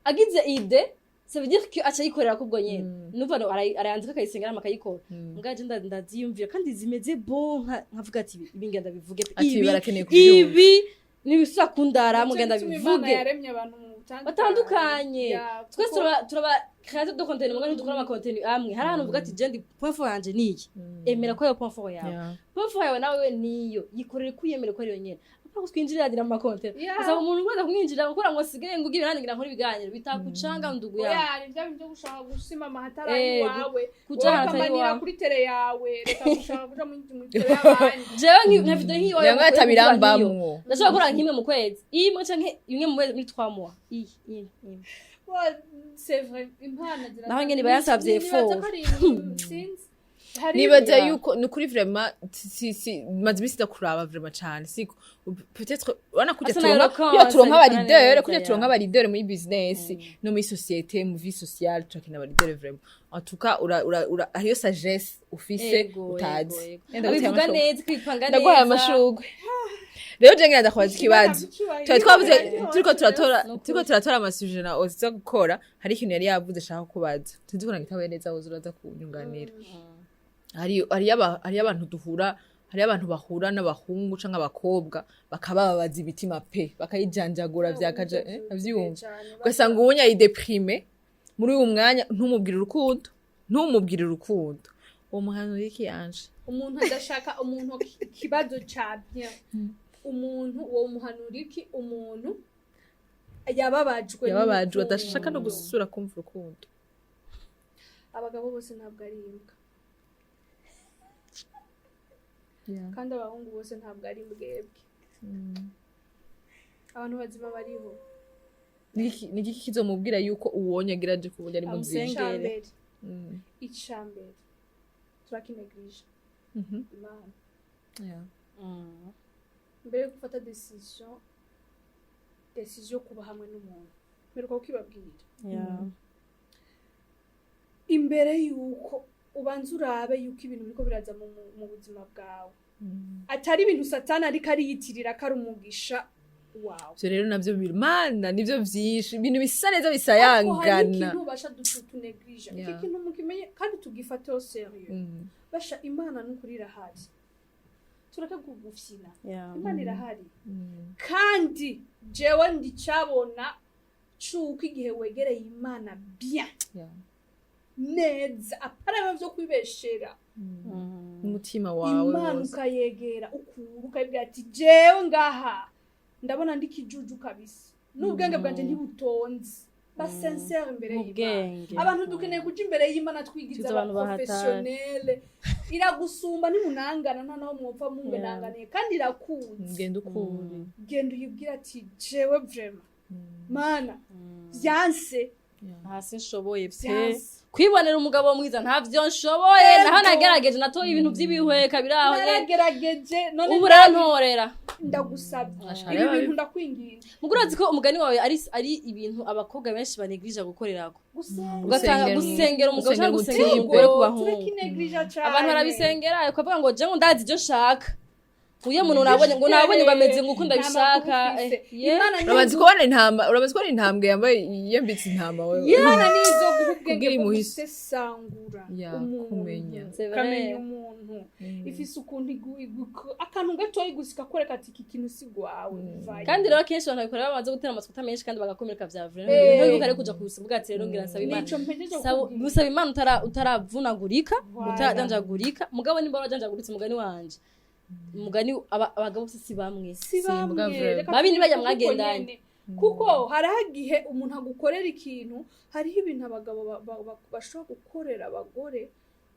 agize ide ça veut dire que acha yikorera kubwo nyene numva no arayanzika kayisengera amakayikora ngaje ndaziyumvira kandi zimeze bon nkavuga ati ibi ngenda bivuge ibi nibisa kundara mugenda bivuge yaremye abantu batandukanye twese turaba créateur de contenu mugani dukora ama contenu amwe hari ahantu uvuga ati je ndi point fort yanje niyi emera ko yo point fort yawe point fort yawe nawe niyo yikorere kuyemera ko ari yo nyene apako twinjirira dira ama content asa umuntu wenda kumwinjira gukora ngo sigere ngo gibe nangira nkora ibiganiro bitakucanga ndugu yawe ibyo byo gushaka gusima mahatara yawe kujamanira kuri tele yawe reka gushaka kuja mu tele y'abandi jewe nka video hiyo yanga atabirambamwo ndashaka gukora nkimwe mu kwezi imwe canke imwe mu kwezi muri 3 mois c'est vrai impana zira naho ngene bayansavye fo nibaza yuko nukuri vraiment si mazimisi dakuraba vraiment cyane siko peut-être wana kujya turonka aba leader muri business no muri société mu vie sociale turakina aba leader vraiment en tout cas ariyo sagesse ufise utazi abivuga neza kwipanga neza ndaguhaye amashugwe rero je ngenda kwaza ikibazo twavuze turiko turatora amasuje na oza gukora hari ikintu yari yavuze shaka kubaza tuzikora ngitawe neza uraza kunyunganira hari abantu duhura hari abantu bahura n'abahungu canke abakobwa bakababaza ibitima pe bakayijanjagura vyakaje avyumva ugasanga ubunya yideprime muri uyu mwanya ntumubwire urukundo uwo muhano yiki yanje umuntu adashaka umuntu kibazo cyabye umuntu uwo muhanura iki umuntu yababajwe adashaka no gusura kumva urukundo abagabo bose ntabwo ari imbwa kandi abahungu bose ntabwo ari mbwebwe abantu bazima bariho niki kizomubwira yuko uwonye agiraje kubunya ari muzima icambere turakinegrije Imana mbere yo gufata decision kuba hamwe n'umuntu mbere ko kibabwira imbere yuko ubanza urabe yuko ibintu biriko biraza mu buzima bwawe atari ibintu satani ariko ariyitirira ko ari umugisha wawe. Ivyo rero navyo mana nivyo vyinshi ibintu bisa neza bisayangana. Ikintu basha tunegrije iki kintu mukimenye kandi tugifateho serieux. Basha Imana n'ukuri irahari tureke kugufyina Imana irahari kandi jewe ndicabona cuko igihe wegereye Imana bien neza apara byo kwibeshera umutima wawe Imana ukayegera ukayibwira ati jewe ngaha ndabona ndikijuju kabisa n'ubwenge bwanje ntibutonze ba sincere imbere y'Imana. Abantu dukeneye kuja imbere y'Imana twigiza abantu professionnel iragusumba nimunangana nta naho mwopfa mungenanganiye kandi irakunze genda uyibwira ati jewe vraiment Mana vyanse hasi nshoboye pe kwibonera umugabo mwiza ntavyo nshoboye naho nagerageje natoye ibintu by'ibihweka biraho nagerageje none uburantorera ndagusabye ibi bintu ndakwinginga mugurazi ko umugani wawe ari ibintu abakobwa benshi banegrija gukorerako gusengera umugabo cyangwa gusengera umugore kubahungu abantu barabisengera ukavuga ngo je ndazi ibyo nshaka uye muntu nabonye bameze ngo ukunda bishaka urabazi ko intambwe yambaye yembitse intama wewe Imana nizo guhubwenge gusesangura kumenya kamenya umuntu ifise ukuntu akantu gato igusika koreka ati iki kintu sigwawe kandi rero kenshi abantu bikorera bamaze gutera amaskuta menshi kandi bagakomereka vya vrai nko yuko ari kuja kubisimbuga ati rero ngira nsaba Imana musaba Imana utaravunagurika utajanjagurika mugabo nimba wajanjaguritse mugani wanje umugani abagabo si bamwe babi nibajya mwagendanye kuko haragihe umuntu agukorera ikintu hariho ibintu abagabo bashobora gukorera abagore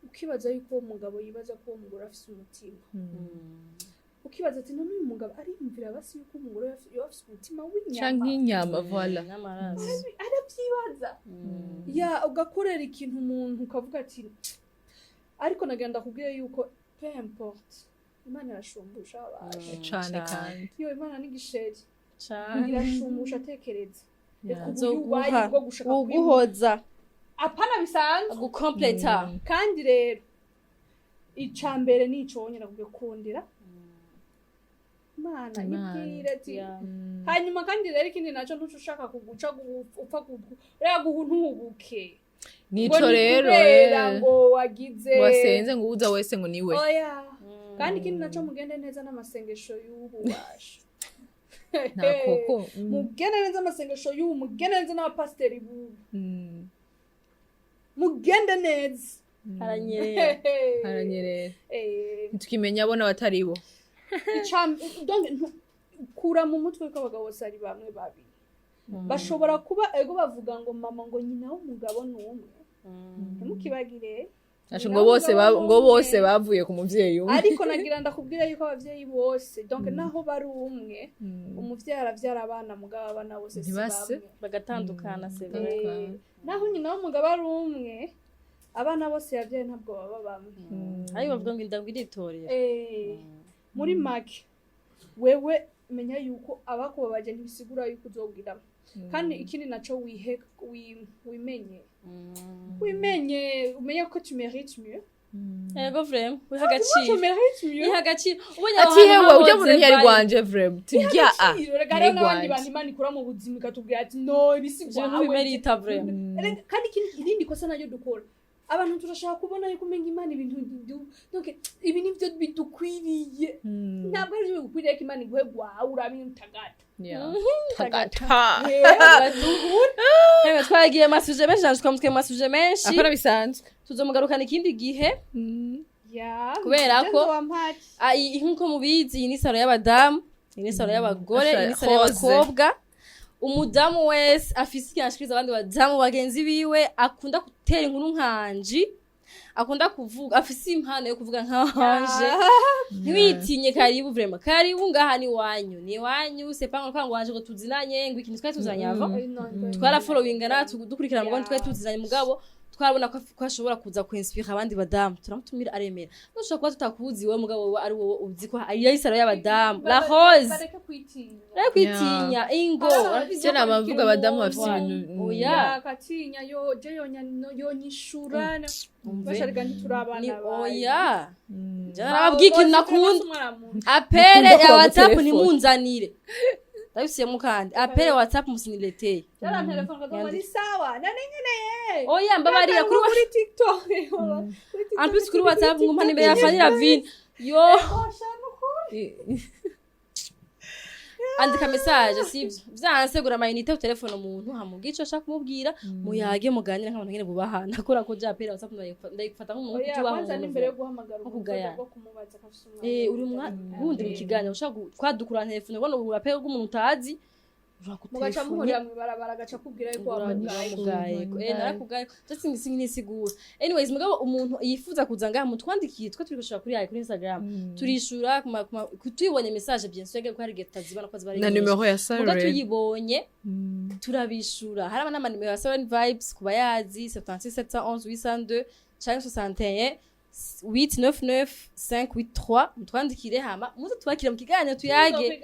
ukibaza yuko umugabo yibaza ko uwo mugore afise umutima ukibaza ati none uyu mugabo ariyumvira basi yuko umugore afise umutima w'inyama canke inyama voilà arabyibaza ugakorera ikintu umuntu ukavuga ati ariko nagenda kubwira yuko peu importe Imana irashumbusha abasha cane kandi Imana n'igisheri cane irashumbusha tekereza guhoza apana bisanzwe gukompleta kandi rero icambere nico wonyera kugekundira Imana ibwira ati hanyuma kandi rero ikindi naco ntushaka kuguca upfa rega guhuntubuke nico rero ngo wagize wasenze ngo uza wese ngo niwe kandi ikindi naco mugende neza n'amasengesho y'ububasha nakoko mugende neza amasengesho y'ubu mugende neza n'abapasiteri bubu mugende neza haranyerera ntukimenya abona bataribo kura mu mutwe ko abagabo bose ari bamwe babiri bashobora kuba ego bavuga ngo mama ngo nyina w'umugabo n'umwe ntimukibagire ngo bose bavuye ku muvyeyi umwe ariko nagira ndakubwira yuko abavyeyi bose donc naho bari umwe umuvyeyi aravyara abana mugabo abana bose si bamwe bagatandukana naho nyina w'umugabo ari umwe abana bose yavyaye ntabwo baba bamwe ari bavuga ngo indangwiritorera muri make wewe menya yuko abakubabaje ntibisigura yuko uzogiramo kandi ikindi naco wimenye umenye ko tu mérites mieux ego vraiment ihagaciro ubonye ati hewe ujya mu ntiyari gwanje vraiment tujya regara n'abandi bantu Imana ikura mu buzima ikatubwira ati no ibisigwawe merita vraiment kandi ikindi kosa nayo dukora abantu turashaka kubona yuko umenga Imana ibintu donc ibi nivyo bidukwiriye ntabwo ari byo bikwiriye ko Imana iguhe gwawe urabintagata hewe twagiye masuje menshi twamutwe masuje menshi akora bisanzwe tuzomugarukana ikindi gihe kubera ko nkuko mubizi iyi ni saro y'abadamu iyi ni saro y'abagore iyi ni saro y'abakobwa umudamu wese afise icyashikiriza abandi badamu bagenzi biwe akunda gutera inkuru nkanji akunda kuvuga afise impano yo kuvuga nkanje ntiwitinye karibu vraiment karibu ngaha ni wanyu c'est pas ngo wanje ngo tuzinanye ngo ikintu twari tuzanye ava twara following na dukurikirana ngo twari tuzinanye mugabo twarabona ko ashobora kuza kwinspira abandi badamu turamutumira aremera nushobora kuba tutakuzi we mugabo we ari wowe uzi ko ari isaro y'abadamu la rose bareke kwitinya kwitinya ingo je nabavuga abadamu bafite ibintu oya katinya yo je yonyishura bashaka ntiturabana oya jarababwiye ikintu nakunda apere ya WhatsApp nimunzanire ndabisiyemo kandi apere WhatsApp musinilete jara telefone kazo ari sawa nane nkeneye oya mbabariya kuri TikTok en plus kuri WhatsApp ngumpa nimero ya Fanny Ravine yo andika message sivyo vyansegura amayinite ku telefone umuntu hamubwiye ico ashaka kumubwira muyage muganira nk'abantu nyene bubahana akora ko ja pera WhatsApp ndayifata nk'umuntu tubaho kwanza n'imbere yo guhamagara ukugaya kumubaza kafise umwana uri wundi mu kiganiro ushaka kwadukura telefone ubona urapera rw'umuntu utazi mugaca muhurira mw'ibarabara agaca kubwira yuko wamugaye narakugaye just nisigura anyways mugabo umuntu yifuza kuza ngaha mutwandikiye twe turi gushaka kuri Instagram turishura kutubonye message bien sûr ko hari getazibana ko zibari na numero ya Siren mugabo tuyibonye turabishura hari abana numero ya Siren Vibes kubayazi 76 711 802 561 899-583 mutwandikire hama muze tubakire mu kiganiro tuyage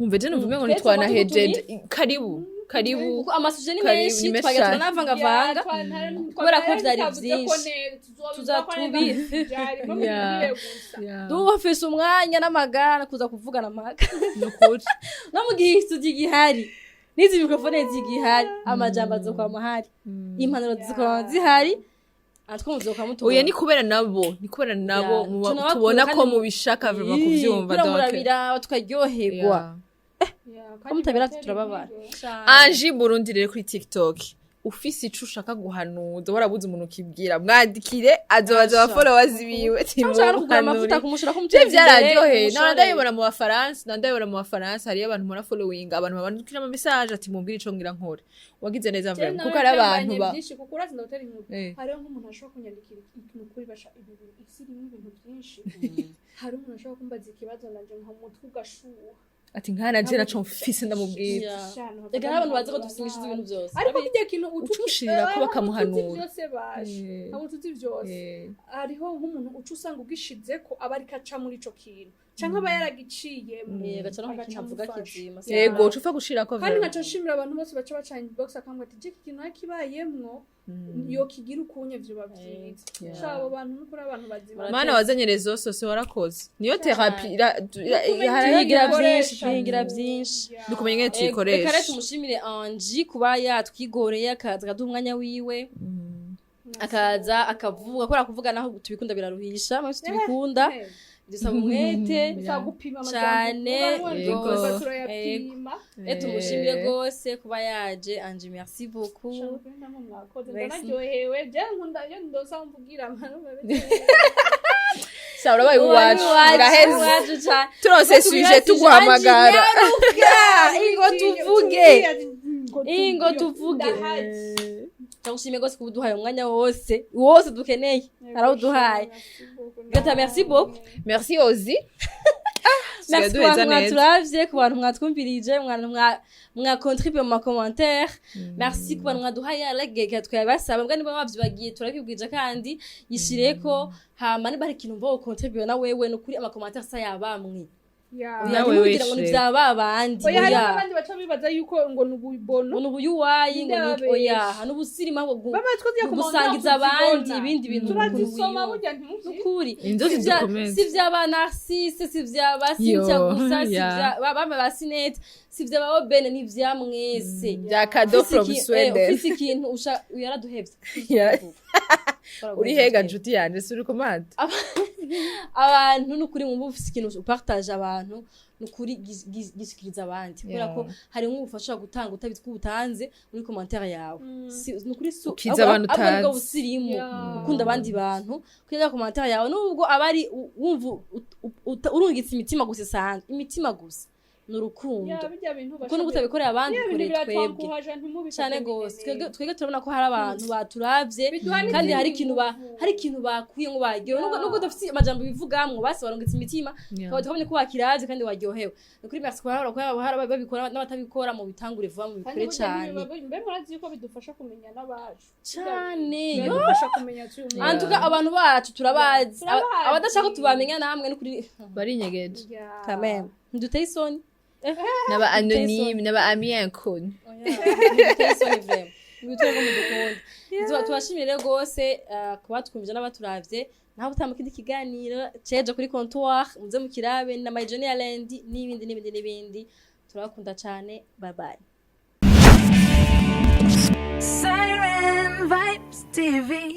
umve je numva ngo nitwana hejeje karibu kuko amasuje ni menshi twagira turanavanga vanga kubera ko vyari vyinshi tuzatubira dufise umwanya n'amagara kuza kuvugana amaka nukuri no mu gihe studio gihari nizi mikrofone zigihari amajambo azokwa mahari impanuro zikaba zihari oya ni kubera nabo tubona ko mubishaka vuba kuvyumva donc murabira tukaryoherwa ko mutabira turababara Angi Burundi rero kuri TikTok ufise ico ushaka guhanuza warabuze umuntu kibwira mwandikire azobaza aba followers biwe amafuta kumushira ko mutevye byararyoheye ndabibona mu Bafaransa hariyo abantu mura following abantu babandikira ama message ati mumbwire ico ngira nkore wagize neza mvye kuko ari abantu ba kuko urazi ndotera inkuru hariyo nk'umuntu ashobora kunyandikira ikintu kuri basha ibintu isiri n'ibintu byinshi hari umuntu ashobora kumbaza ikibazo nanje nka mutwe ugashuha ati nkana je naco mfise ndamubwira ega abantu bazi ko dufingisha ibintu byose ariko kigiye kintu ucushira ko bakamuhanura byose baje abo tuzi byose ariho nk'umuntu ucu usanga ugishize ko abari kaca muri ico kintu canke aba yaragiciye agacavuga kizima yego ucufa gushira ko kandi nkaco nshimira abantu bose baca baca inbox akambwa ati je ikintu nakibayemwo yo kigira ukunye vyo bavyiza shabo bantu n'ukuri abantu bazima mana wazanye rezo sose warakoze niyo therapy bigira byinshi dukumenya ngene tuyikoresha reka tumushimire Angi kuba yatwigoreye akaza umwanya wiwe akaza akavuga ko arakuvuga naho tubikunda biraruhisha mwese tubikunda dusaba umwete cyane tumushimire gose kuba yaje Angi merci beaucoup Saura wacu uraheze turose sujet tuguhamagara ingo tuvuge Tawushime gose kubuduhaye umwanya wose dukeneye araduhaye Gata merci beaucoup merci Hosy merci mwaturavye ku bantu mwatwumvirije mwa contribue mu commentaire merci ku bantu mwaduhaye like twabasaba mbwa niba mwavyibagiye turabibwije kandi yishireko hama niba hari ikintu mbo contribue na wewe no kuri ama commentaire sa yabamwe nawe weshe ngo nivyaba abandi oya hari abandi baca bibaza yuko ngo nububono nubuyuwayi ngo oya nubusirima ngo gusangiza abandi ibindi bintu turazisoma burya nukuri inzozi zikomeza si vyaba narcisse si vyaba Cynthia gusa si vyaba ba Sinette si vyaba Bene ni vyamwese bya cadeau from Sweden ufite ikintu yaraduhevye uri hega njuti yanje suri komanda abantu nukuri mu bufise ikintu upartage abantu nukuri gishikiriza abandi kubera ko hari nk'ubufasha gutanga utabizi ko utanze muri commentaire yawe nukuri ukiza abantu utazi ubusirimu ukunda abandi bantu kugira commentaire yawe nubwo abari wumva urungitse imitima gusa imitima gusa n'urukundo bijya bintu kuko n'ubu utabikorera abandi kure twebwe cyane gose twebwe turabona ko hari abantu baturavye kandi hari ikintu bakuye ngo baryohe nubwo dufite amajambo bivugamwo base barongetse imitima twabonye ko bakiravye kandi waryohewe kuri merci ko babikora n'abatabikora mu bitangure vuba mu bikore cyane mbe murazi ko bidufasha kumenya n'abacu cyane bidufasha kumenya antuka abantu bacu turabazi abadashaka tubamenya namwe no kuri barinyegeje kameme nduteye isoni naba anonyme naba ami inconnus nduteye isoni vraiment nduteye ko mudukunda tubashimire gose kuba twumvije n'abaturavye naho butamba kindi kiganiro ceje kuri comptoir muze mu kirabe na my journey land n'ibindi turakunda cyane bye bye Siren Vibes TV.